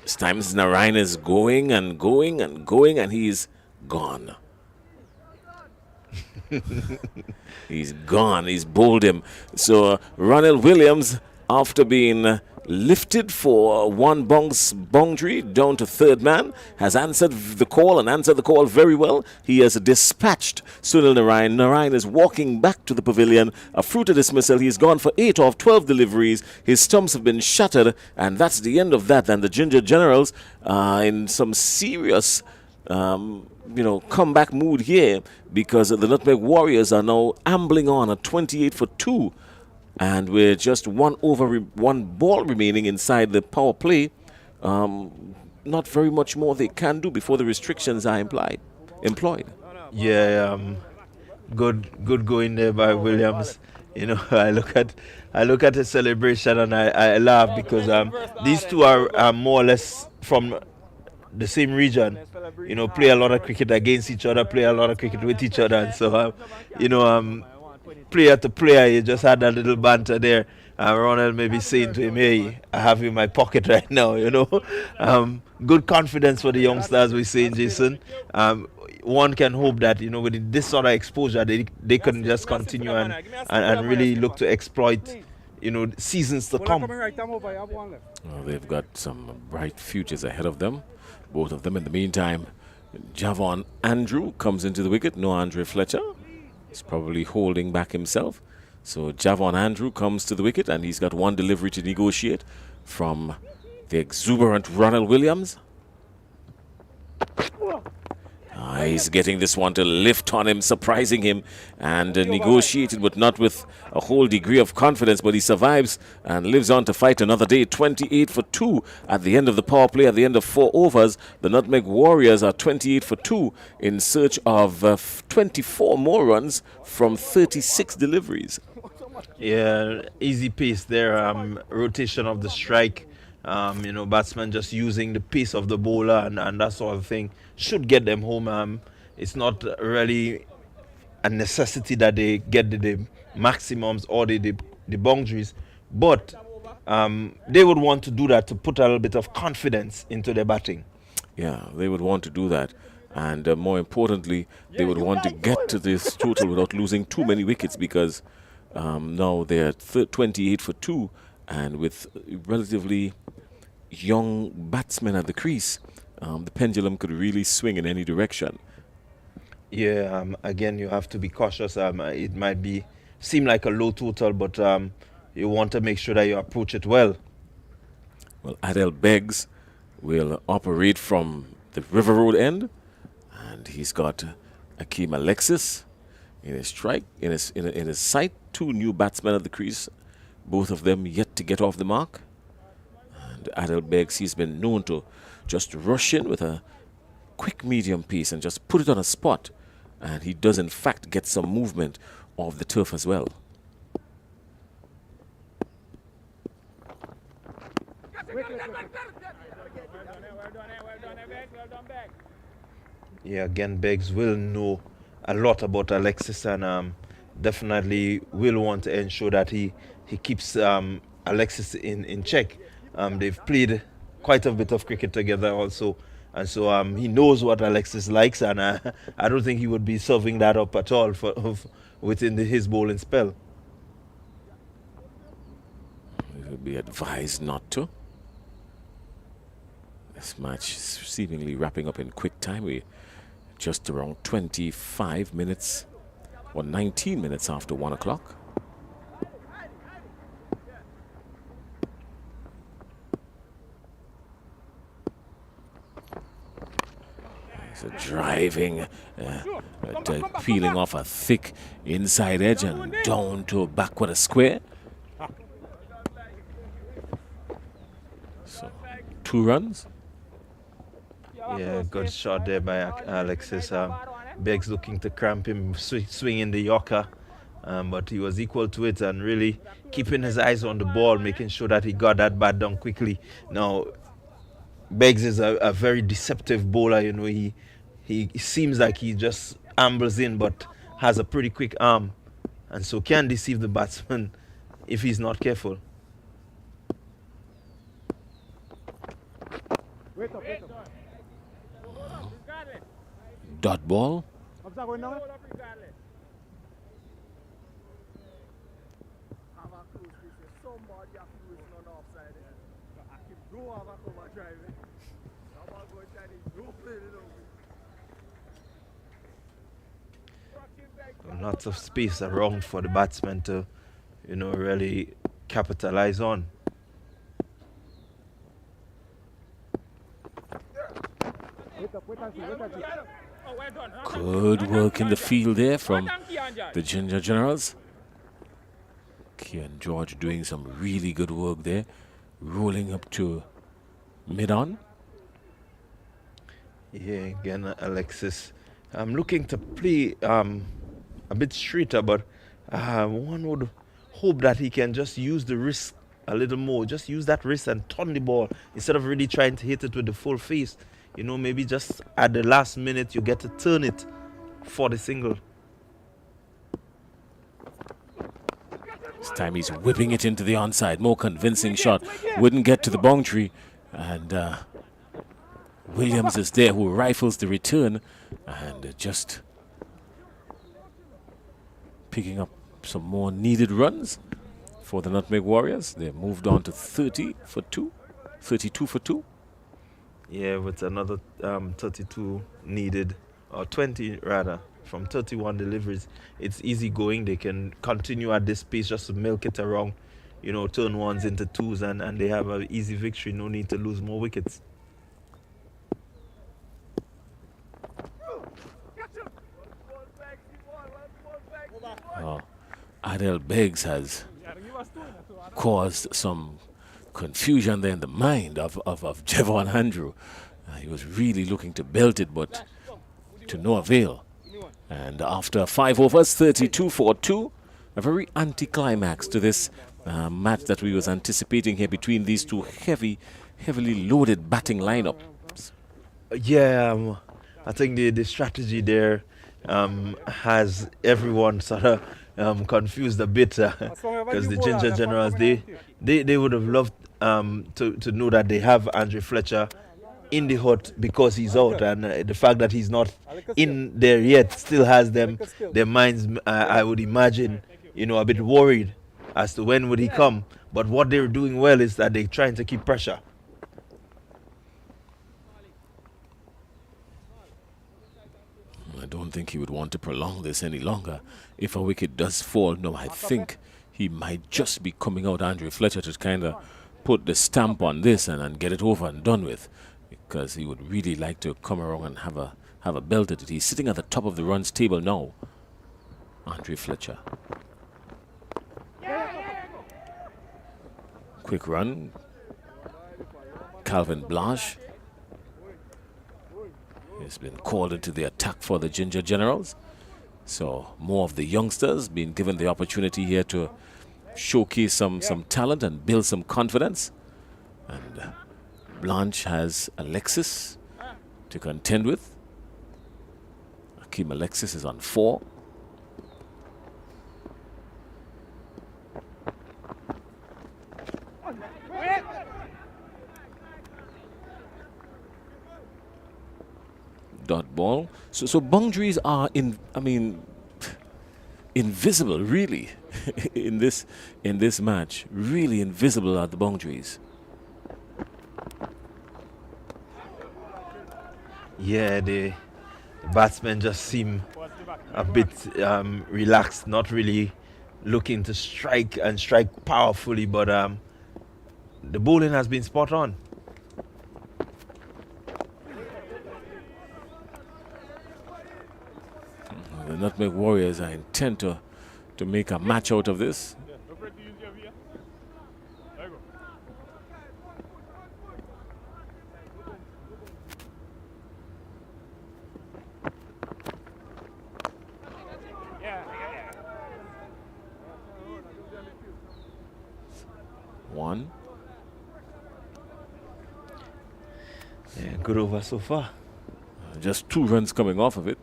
This time Narayan is going and going and going, and he's gone. He's gone. He's bowled him. So Ronald Williams, after being lifted for one boundary down to third man, has answered the call and answered the call very well. He has dispatched Sunil Narayan. Narayan is walking back to the pavilion. A fruited dismissal. He's gone for 8 of 12 deliveries. His stumps have been shattered, and that's the end of that. And the Ginger Generals in some serious comeback mood here, because the Nutmeg Warriors are now ambling on at 28 for 2. And with just one ball remaining inside the power play, not very much more they can do before the restrictions are employed. Yeah, good going there by Williams. I look at his celebration and I laugh because these two are more or less from the same region. Play a lot of cricket against each other, play a lot of cricket with each other, and so player to player, you just had that little banter there. Ronald may be saying to him, hey, I have you in my pocket right now, Good confidence for the youngsters, we're saying, Jason. One can hope that, with this sort of exposure, they can just continue and really look to exploit, seasons to come. Well, they've got some bright futures ahead of them, both of them. In the meantime, Javon Andrew comes into the wicket. No Andre Fletcher. He's probably holding back himself. So Javon Andrew comes to the wicket, and he's got one delivery to negotiate from the exuberant Ronald Williams. He's getting this one to lift on him, surprising him, and negotiated, but not with a whole degree of confidence. But he survives and lives on to fight another day. 28 for 2 at the end of the power play, at the end of 4 overs. The Nutmeg Warriors are 28 for 2 in search of 24 more runs from 36 deliveries. Yeah, easy pace there. Rotation of the strike. Batsmen just using the pace of the bowler and that sort of thing should get them home. It's not really a necessity that they get the maximums or the boundaries, but they would want to do that to put a little bit of confidence into their batting. Yeah, they would want to do that, and more importantly, they would want to get to this total without losing too many wickets, because now they're 28 for 2, and with relatively young batsmen at the crease, the pendulum could really swing in any direction. Yeah, again, you have to be cautious. It might seem like a low total, but you want to make sure that you approach it well. Well, Adel Beggs will operate from the River Road end, and he's got Akeem Alexis in his strike, in his sight. 2 new batsmen at the crease, both of them yet to get off the mark. And Adel Beggs, he's been known to just rush in with a quick medium pace and just put it on a spot, and he does in fact get some movement off the turf as well. Yeah, again, Beggs will know a lot about Alexis, and definitely will want to ensure that he keeps Alexis in check. They've played quite a bit of cricket together also, and so he knows what Alexis likes, and I don't think he would be serving that up at all within his bowling spell. He would be advised not to. This match is seemingly wrapping up in quick time. We're just around 25 minutes, or 19 minutes after 1 o'clock. It's a driving, peeling off a thick inside edge and down to a backward square. So 2 runs. Yeah, good shot there by Alexis. Beggs looking to cramp him, swinging the Yorker, but he was equal to it and really keeping his eyes on the ball, making sure that he got that bat down quickly. Now, Beggs is a very deceptive bowler. You know, he seems like he just ambles in, but has a pretty quick arm, and so can deceive the batsman if he's not careful. Dot ball. Lots of space around for the batsman to, you know, really capitalize on. Good work in the field there from the Ginger Generals. Kian George doing some really good work there, rolling up to mid-on. Yeah, again, Alexis. I'm looking to play a bit straighter, but one would hope that he can just use the wrist a little more. Just use that wrist and turn the ball instead of really trying to hit it with the full face. You know, maybe just at the last minute you get to turn it for the single. This time he's whipping it into the onside. More convincing shot. Wouldn't get to the boundary. And Williams is there who rifles the return and just picking up some more needed runs for the Nutmeg Warriors. They moved on to 32 for 2. Yeah, with another 32 needed, or 20 rather, from 31 deliveries. It's easy going. They can continue at this pace just to milk it around, you know, turn ones into twos, and they have an easy victory. No need to lose more wickets. Adel Beggs has caused some confusion there in the mind of Jevon Andrew. He was really looking to belt it, but to no avail. And after 5 overs, 32 for 2, a very anticlimax to this match that we was anticipating here between these two heavily loaded batting lineups. Yeah, I think the strategy there has everyone sort of confused a bit, because the Ginger Generals, they would have loved to know that they have Andre Fletcher in the hut because he's out, and the fact that he's not in there yet still has their minds, I would imagine, you know, a bit worried as to when would he come. But what they're doing well is that they're trying to keep pressure. I don't think he would want to prolong this any longer. If a wicket does fall, no, I think he might just be coming out, Andre Fletcher, to kind of put the stamp on this and get it over and done with, because he would really like to come around and have a belt at it. He's sitting at the top of the runs table now, Andre Fletcher. Quick run. Calvin Blanche has been called into the attack for the Ginger Generals. So more of the youngsters being given the opportunity here to showcase some talent and build some confidence. And Blanche has Alexis to contend with. Akeem Alexis is on 4. Dot ball. So boundaries are invisible, really, in this match. Really invisible are the boundaries. Yeah, the batsmen just seem a bit relaxed, not really looking to strike powerfully, but the bowling has been spot on. The Nutmeg Warriors are intent to make a match out of this. One. Yeah, good over so far. Just 2 runs coming off of it.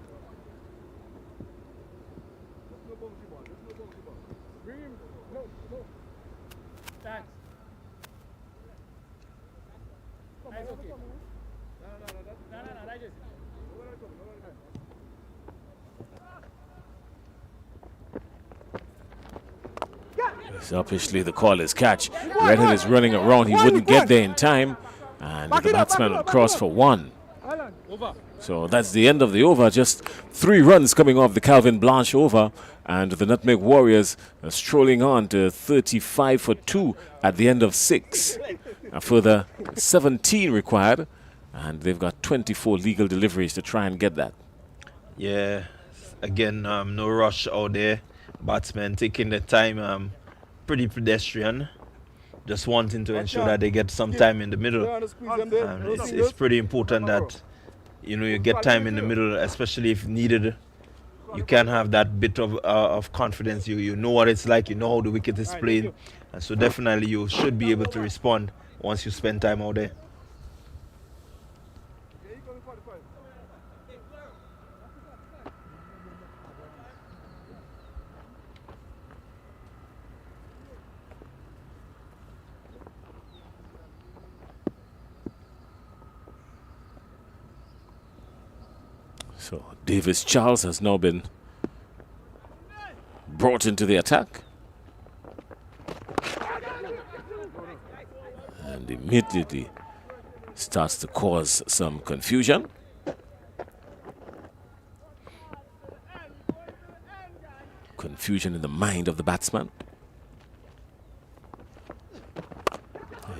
Selfishly, the call is catch. Redhead is running around. He wouldn't get there in time. And the batsman will cross for 1. So that's the end of the over. Just 3 runs coming off the Calvin Blanche over. And the Nutmeg Warriors are strolling on to 35 for 2 at the end of 6. A further 17 required. And they've got 24 legal deliveries to try and get that. Yeah, again, no rush out there. Batsmen taking their time, pretty pedestrian. Just wanting to ensure that they get some time in the middle. It's pretty important that you get time in the middle, especially if needed. You can have that bit of confidence. You know what it's like. You know how the wicket is played, and so definitely you should be able to respond once you spend time out there. So Davis Charles has now been brought into the attack. And immediately starts to cause some confusion. Confusion in the mind of the batsman.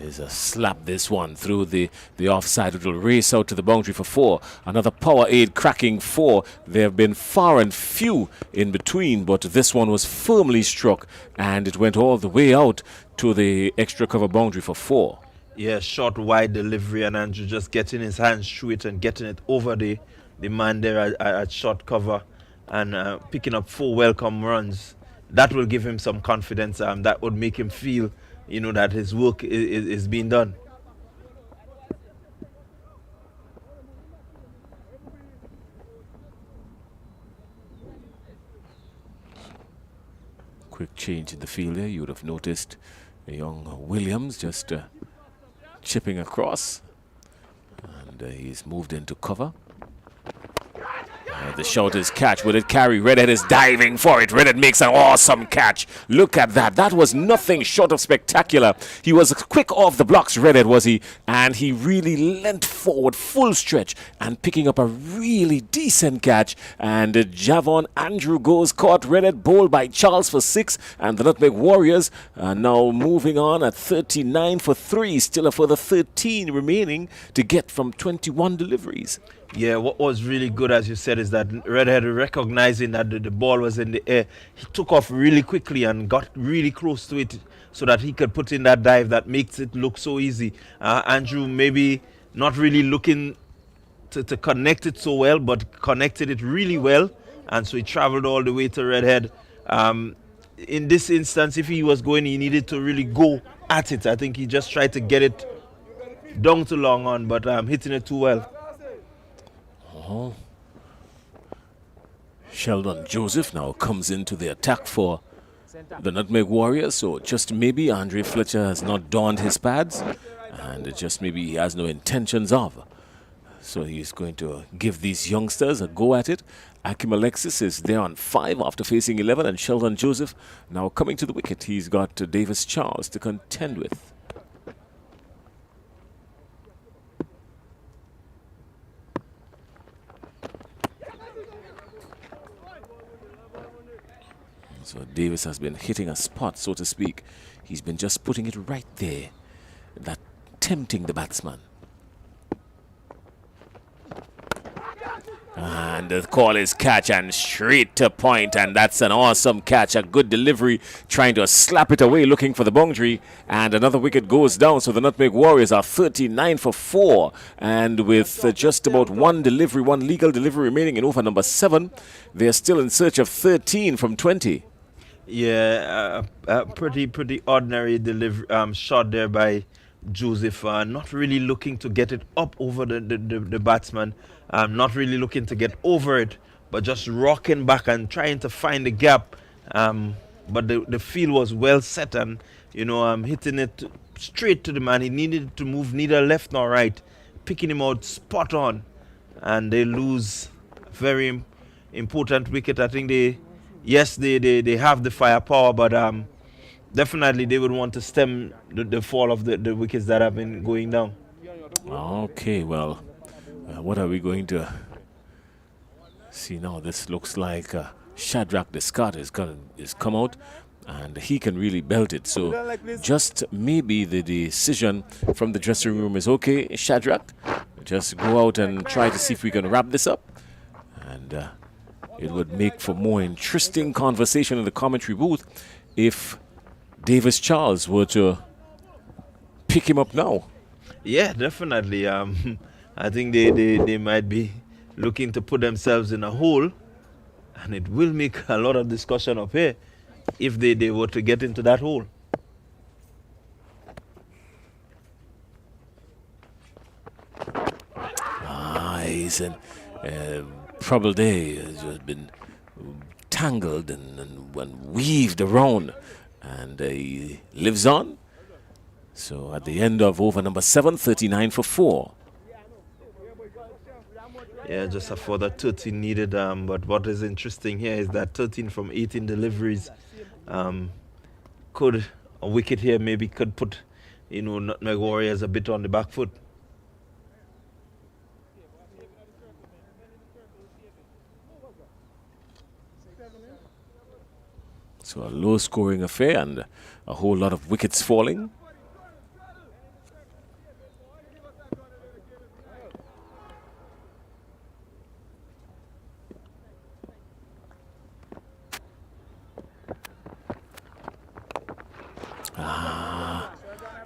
Is a slap this one through the offside. It will race out to the boundary for 4. Another power aid cracking 4. There have been far and few in between, but this one was firmly struck and it went all the way out to the extra cover boundary for 4. Yeah, short wide delivery, and Andrew just getting his hands through it and getting it over the man there at short cover and picking up 4 welcome runs. That will give him some confidence. That would make him feel that his work is being done. Quick change in the field here. You would have noticed a young Williams just chipping across. And he's moved into cover. The shot is catch. Will it carry? Redhead is diving for it. Redhead makes an awesome catch. Look at that. That was nothing short of spectacular. He was quick off the blocks, Redhead, was he? And he really leant forward full stretch and picking up a really decent catch. And Javon Andrew goes caught. Redhead bowled by Charles for 6. And the Nutmeg Warriors are now moving on at 39 for 3. Still a further 13 remaining to get from 21 deliveries. Yeah, what was really good, as you said, is that Redhead, recognizing that the ball was in the air, he took off really quickly and got really close to it so that he could put in that dive that makes it look so easy. Andrew maybe not really looking to connect it so well, but connected it really well, and so he traveled all the way to Redhead. In this instance, if he was going, he needed to really go at it. I think he just tried to get it down too long on, but hitting it too well. Sheldon Joseph now comes into the attack for the Nutmeg Warriors. So just maybe Andre Fletcher has not donned his pads, and just maybe he has no intentions of. So he's going to give these youngsters a go at it. Akim Alexis is there on 5 after facing 11, and Sheldon Joseph now coming to the wicket. He's got Davis Charles to contend with. So Davis has been hitting a spot, so to speak. He's been just putting it right there, that tempting the batsman. And the call is catch and straight to point, and that's an awesome catch, a good delivery, trying to slap it away, looking for the boundary, and another wicket goes down. So the Nutmeg Warriors are 39 for 4, and with just about one legal delivery remaining in over number 7, they're still in search of 13 from 20. Yeah, pretty ordinary delivery shot there by Joseph. Not really looking to get it up over the batsman. Not really looking to get over it, but just rocking back and trying to find the gap. But the field was well set, and hitting it straight to the man. He needed to move neither left nor right, picking him out spot on, and they lose a very important wicket. I think they have the firepower, but definitely they would want to stem the fall of the wickets that have been going down. Okay, well, what are we going to see now? This looks like Shadrach the Scot is come out, and he can really belt it. So just maybe the decision from the dressing room is, okay, Shadrach, just go out and try to see if we can wrap this up. And it would make for more interesting conversation in the commentary booth if Davis Charles were to pick him up now. Yeah, definitely. I think they might be looking to put themselves in a hole, and it will make a lot of discussion up here if they were to get into that hole. He's in trouble there. Has just been tangled and weaved around, and he lives on. So at the end of over number 7, 39 for 4. Yeah, just a further 13 needed. But what is interesting here is that 13 from 18 deliveries a wicket here maybe could put, Nutmeg Warriors a bit on the back foot. So a low-scoring affair and a whole lot of wickets falling.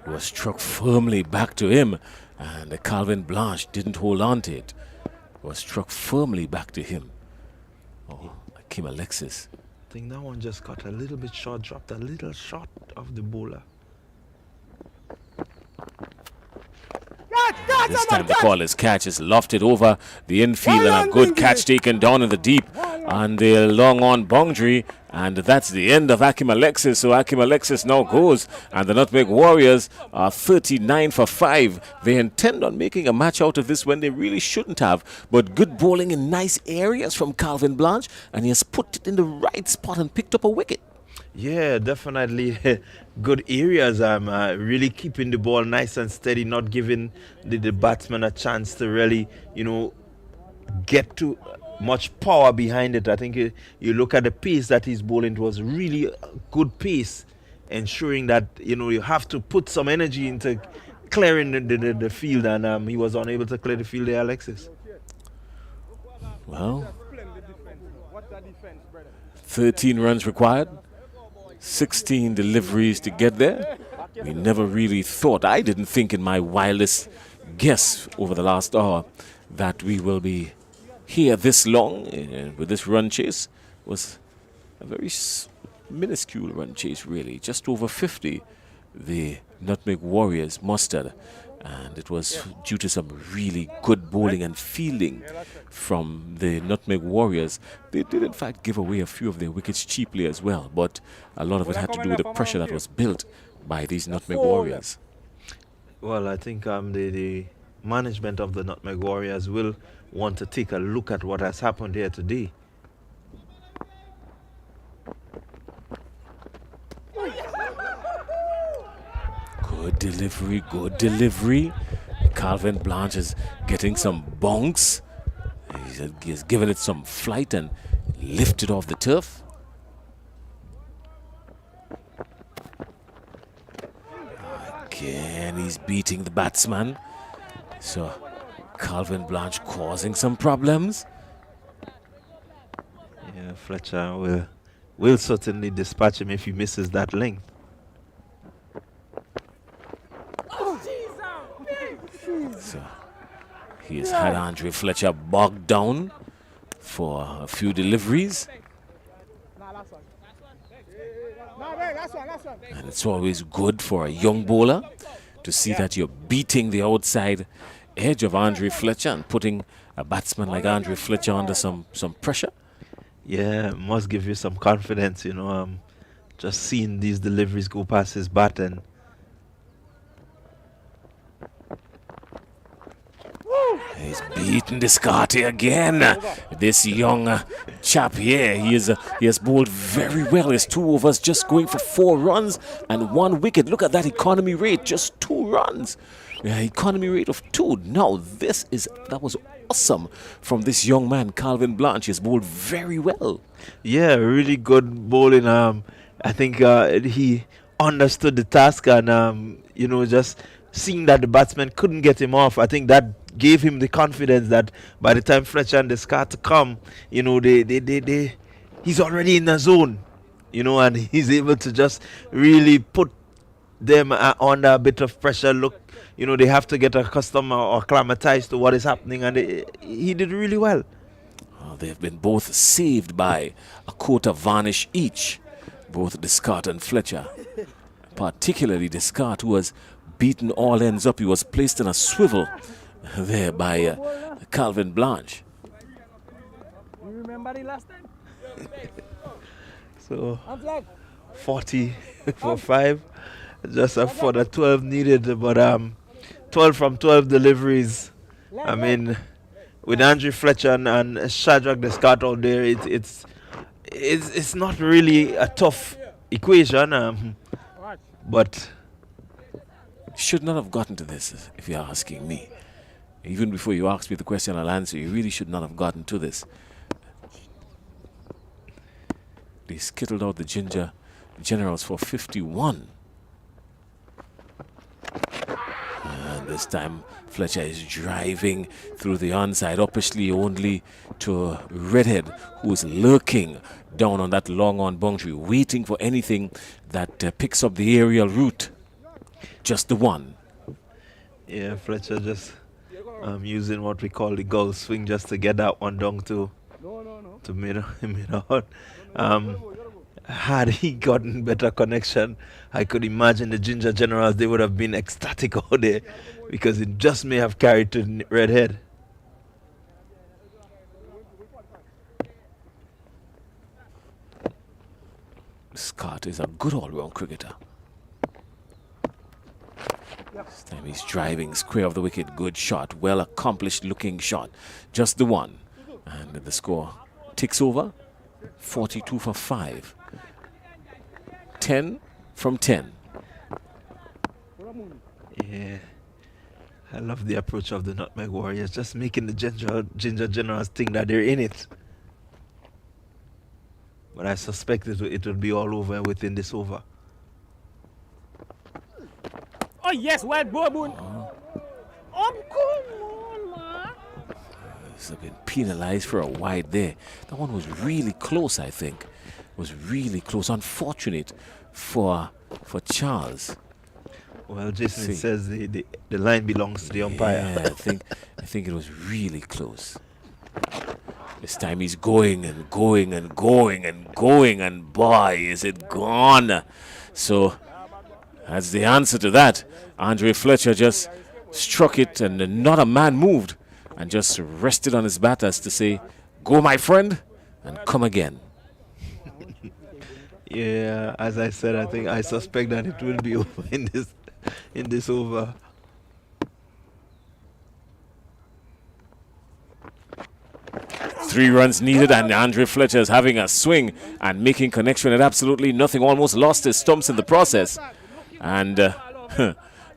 Was struck firmly back to him, and Calvin Blanche didn't hold on to it. Was struck firmly back to him. Oh, Akeem Alexis. I think that one just got a little bit short, dropped a little short of the bowler. This time the call is catch, is lofted over the infield, and a good catch taken down in the deep on the long on boundary, and that's the end of Akeem Alexis. So Akeem Alexis now goes, and the Nutmeg Warriors are 39 for 5. They intend on making a match out of this when they really shouldn't have, but good bowling in nice areas from Calvin Blanche, and he has put it in the right spot and picked up a wicket. Yeah, definitely good areas. Really keeping the ball nice and steady, not giving the batsman a chance to really, get to much power behind it. I think you look at the pace that he's bowling, it was really a good pace, ensuring that, you have to put some energy into clearing the field, and he was unable to clear the field there, Alexis. Well, 13 runs required. 16 deliveries to get there. We never really thought, I didn't think in my wildest guess over the last hour that we will be here this long with this run chase. It was a very minuscule run chase, really. Just over 50 the Nutmeg Warriors mustered, and it was due to some really good bowling and fielding from the Nutmeg Warriors. They did in fact give away a few of their wickets cheaply as well, but a lot of it had to do with the pressure that was built by these Nutmeg Warriors. Well, I think the management of the Nutmeg Warriors will want to take a look at what has happened here today. Good delivery, good delivery. Calvin Blanche is getting some bonks. He's given it some flight and lifted off the turf. Again, he's beating the batsman. So Calvin Blanche causing some problems. Fletcher will certainly dispatch him if he misses that length. So he has had Andre Fletcher bogged down for a few deliveries. And it's always good for a young bowler to see that you're beating the outside edge of Andre Fletcher and putting a batsman like Andre Fletcher under some pressure. Yeah, must give you some confidence, you know. Just seeing these deliveries go past his bat and he's beaten Descartes again. This young chap here, he has bowled very well. His 2 overs just going for 4 runs and 1 wicket. Look at that economy rate, just 2 runs. Economy rate of 2. Now that was awesome from this young man, Calvin Blanche. He's bowled very well. yeah, really good bowling. I think he understood the task and you know, just seeing that the batsman couldn't get him off, I think that gave him the confidence that by the time Fletcher and Descartes come, you know, he's already in the zone, you know, and he's able to just really put them under a bit of pressure. Look, you know, they have to get accustomed or acclimatized to what is happening, and he did really well. They have been both saved by a quarter varnish each, both Descartes and Fletcher. Particularly Descartes, who was beaten all ends up. He was placed in a swivel there by Calvin Blanche. You remember the last time? So 40 for 5, just for the 12 needed, but 12 from 12 deliveries. I mean, with Andre Fletcher and Shadrach Descartes out there, it's not really a tough equation, but should not have gotten to this, if you're asking me. Even before you ask me the question, I'll answer. You really should not have gotten to this. They skittled out the Ginger Generals for 51. And this time Fletcher is driving through the onside, uppishly only to Redhead, who is lurking down on that long on boundary, waiting for anything that picks up the aerial route. Just the one. Yeah, Fletcher just using what we call the goal swing just to get that one down to mid out. Had he gotten better connection, I could imagine the Ginger Generals, they would have been ecstatic out there because it just may have carried to Redhead. Scott is a good all-round cricketer. This time he's driving square of the wicket. Good shot. Well accomplished looking shot. Just the one. And the score ticks over. 42 for 5. 10 from 10. Yeah. I love the approach of the Nutmeg Warriors. Just making the Ginger Generals think that they're in it. But I suspect it will be all over within this over. Oh yes, well, Boboon. Come on, man. He's been penalized for a wide there. That one was really close, I think. Was really close. Unfortunate for Charles. Well, Jason says the line belongs to the umpire. Yeah, I think it was really close. This time he's going and going and going and going, and boy, is it gone. So that's the answer to that. Andre Fletcher just struck it and not a man moved and just rested on his bat as to say, go my friend and come again. Yeah, as I said, I suspect that it will be over in this over. Three runs needed, and Andre Fletcher is having a swing and making connection at absolutely nothing. Almost lost his stumps in the process. And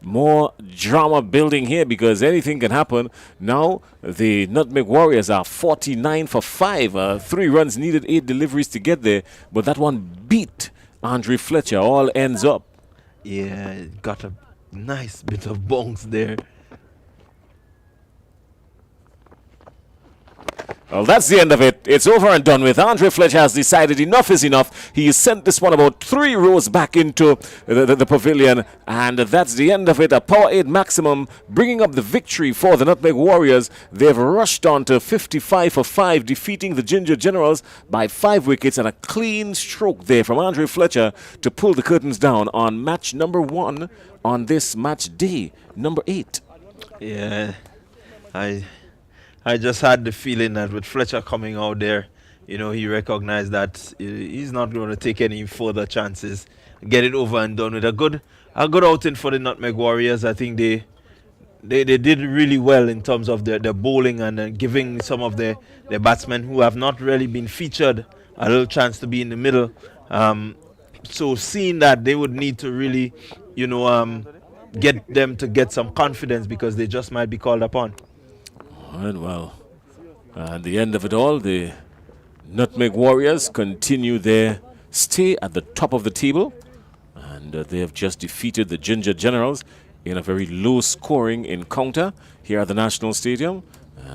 more drama building here because anything can happen. Now the Nutmeg Warriors are 49 for 5. 3 runs needed, 8 deliveries to get there. But that one beat Andre Fletcher. All ends up. Yeah, got a nice bit of bounce there. Well, that's the end of it. It's over and done with. Andre Fletcher has decided enough is enough. He sent this one about 3 rows back into the pavilion, and that's the end of it. A power 8 maximum, bringing up the victory for the Nutmeg Warriors. They've rushed on to 55 for 5, defeating the Ginger Generals by 5 wickets, and a clean stroke there from Andre Fletcher to pull the curtains down on match number 1 on this match day number 8. Yeah, I just had the feeling that with Fletcher coming out there, you know, he recognized that he's not going to take any further chances. Get it over and done with. A good outing for the Nutmeg Warriors. I think they did really well in terms of their bowling and giving some of their batsmen who have not really been featured a little chance to be in the middle. So seeing that, they would need to really, you know, get them to get some confidence because they just might be called upon. And well, at the end of it all, the Nutmeg Warriors continue their stay at the top of the table, and they have just defeated the Ginger Generals in a very low-scoring encounter here at the National Stadium,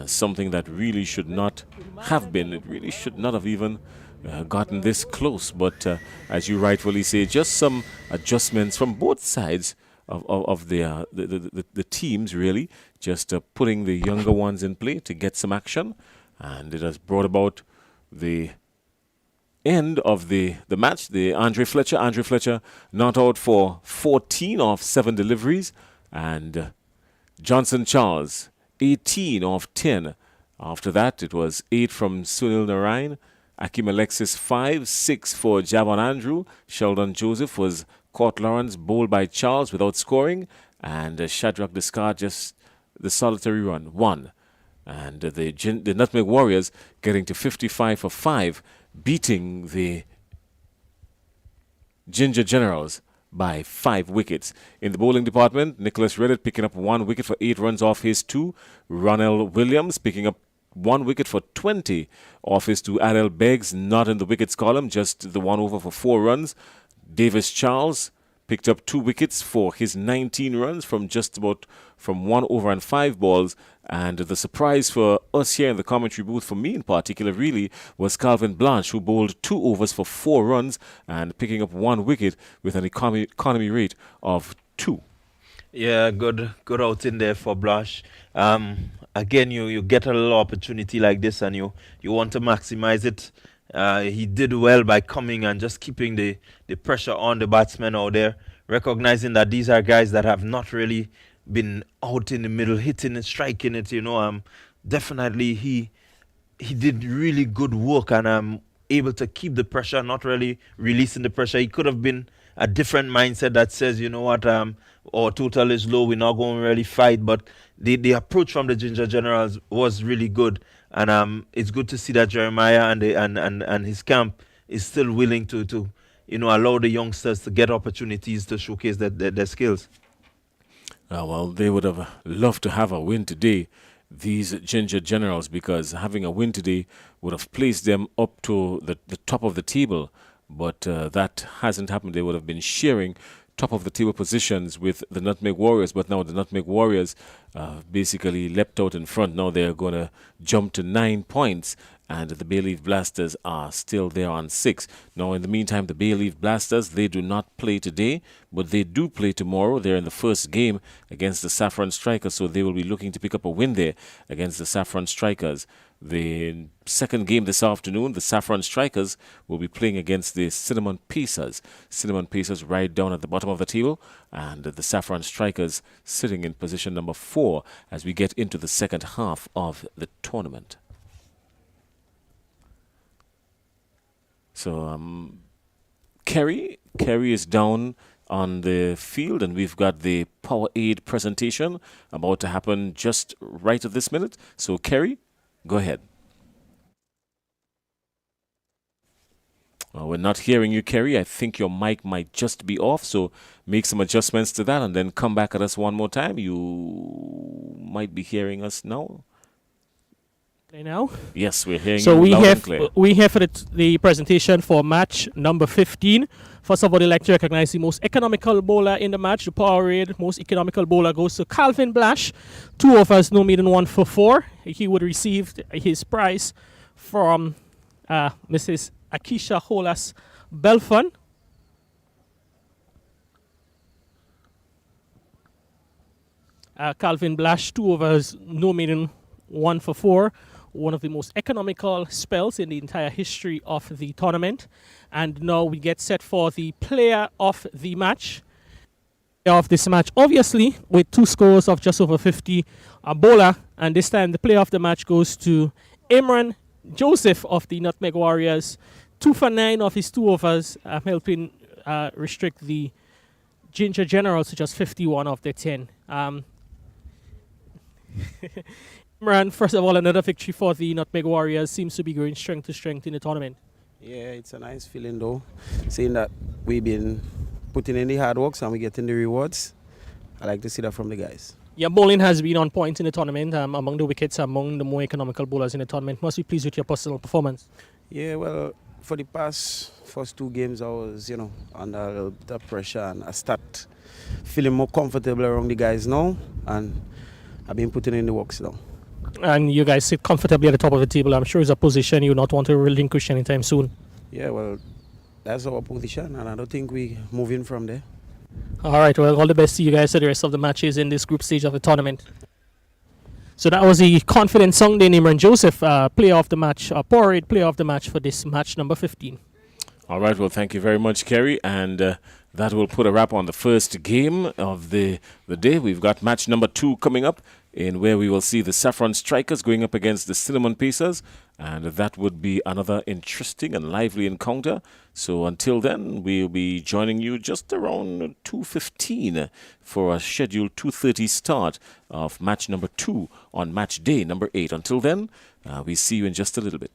something that really should not have been. It really should not have even gotten this close, but as you rightfully say, just some adjustments from both sides of the teams, really, just putting the younger ones in play to get some action, and it has brought about the end of the match. The Andre Fletcher not out for 14 off 7 deliveries, and Johnson Charles 18 off 10. After that, it was 8 from Sunil Narayan, Akim Alexis 5, 6 for Javon Andrew. Sheldon Joseph was caught Lawrence, bowled by Charles without scoring, and Shadrach Discard just the solitary run, 1. And the Nutmeg Warriors getting to 55 for 5, beating the Ginger Generals by 5 wickets. In the bowling department, Nicholas Reddit picking up 1 wicket for 8 runs off his 2. Ronald Williams picking up 1 wicket for 20 off his 2. Adel Beggs not in the wickets column, just the 1 over for 4 runs. Davis Charles picked up 2 wickets for his 19 runs from just about from 1 over and 5 balls. And the surprise for us here in the commentary booth, for me in particular, really, was Calvin Blanche, who bowled 2 overs for 4 runs and picking up 1 wicket with an economy rate of 2. Yeah, good outing there for Blanche. Again, you get a little opportunity like this, and you want to maximize it. He did well by coming and just keeping the pressure on the batsmen out there, recognizing that these are guys that have not really been out in the middle, hitting it, striking it. You know, definitely he did really good work, and able to keep the pressure, not really releasing the pressure. He could have been a different mindset that says, you know what, our total is low, we're not going to really fight. But the approach from the Ginger Generals was really good. And it's good to see that Jeremiah and his camp is still willing to allow the youngsters to get opportunities to showcase their skills. Well, they would have loved to have a win today, these Ginger Generals, because having a win today would have placed them up to the top of the table. But that hasn't happened. They would have been sharing top of the table positions with the Nutmeg Warriors, but now the Nutmeg Warriors basically leapt out in front. Now they're going to jump to 9 points, and the Bay Leaf Blasters are still there on 6. Now, in the meantime, the Bay Leaf Blasters, they do not play today, but they do play tomorrow. They're in the first game against the Saffron Strikers, so they will be looking to pick up a win there against the Saffron Strikers. The second game this afternoon, the Saffron Strikers will be playing against the Cinnamon Pacers. Cinnamon Pacers right down at the bottom of the table, and the Saffron Strikers sitting in position number 4 as we get into the second half of the tournament. So, Kerry is down on the field, and we've got the Power Aid presentation about to happen just right at this minute. So, Kerry, go ahead. We're not hearing you, Kerry. I think your mic might just be off, so make some adjustments to that and then come back at us one more time. You might be hearing us now. Now, Yes, we're hearing so you we loud and have clear. we have the presentation for match number 15. First of all, I'd like to recognize the most economical bowler in the match. The Powerade most economical bowler goes to Calvin Blash. 2 overs, no more than 1 for 4. He would receive his prize from Mrs. Akisha Holas Belfon. Calvin Blash, 2 overs, no more than 1 for 4. One of the most economical spells in the entire history of the tournament. And now we get set for the player of the match. Of this match, obviously, with 2 scores of just over 50, a bowler, and this time the player of the match goes to Imran Joseph of the Nutmeg Warriors. 2 for 9 of his 2 overs, helping restrict the Ginger Generals to just 51 of their 10. Imran, first of all, another victory for the Nutmeg Warriors. Seems to be going strength to strength in the tournament. Yeah, it's a nice feeling though, seeing that we've been putting in the hard work and we're getting the rewards. I like to see that from the guys. Yeah, bowling has been on point in the tournament, among the wickets, among the more economical bowlers in the tournament. Must be pleased with your personal performance. Yeah, well, for the first 2 games, I was, under a little bit of pressure, and I start feeling more comfortable around the guys now, and I've been putting in the works now. And you guys sit comfortably at the top of the table. I'm sure it's a position you not want to relinquish anytime soon. Yeah, well, that's our position, and I don't think we're moving from there. All right, well, all the best to you guys for the rest of the matches in this group stage of the tournament. So that was the confident Sunday Imran Joseph, player of the match, Powerade player of the match for this match number 15. All right, well, thank you very much, Kerry. And that will put a wrap on the first game of the day. We've got match number 2 coming up, in where we will see the Saffron Strikers going up against the Cinnamon Pacers. And that would be another interesting and lively encounter. So until then, we'll be joining you just around 2:15 for a scheduled 2:30 start of match number 2 on match day number 8. Until then, we see you in just a little bit.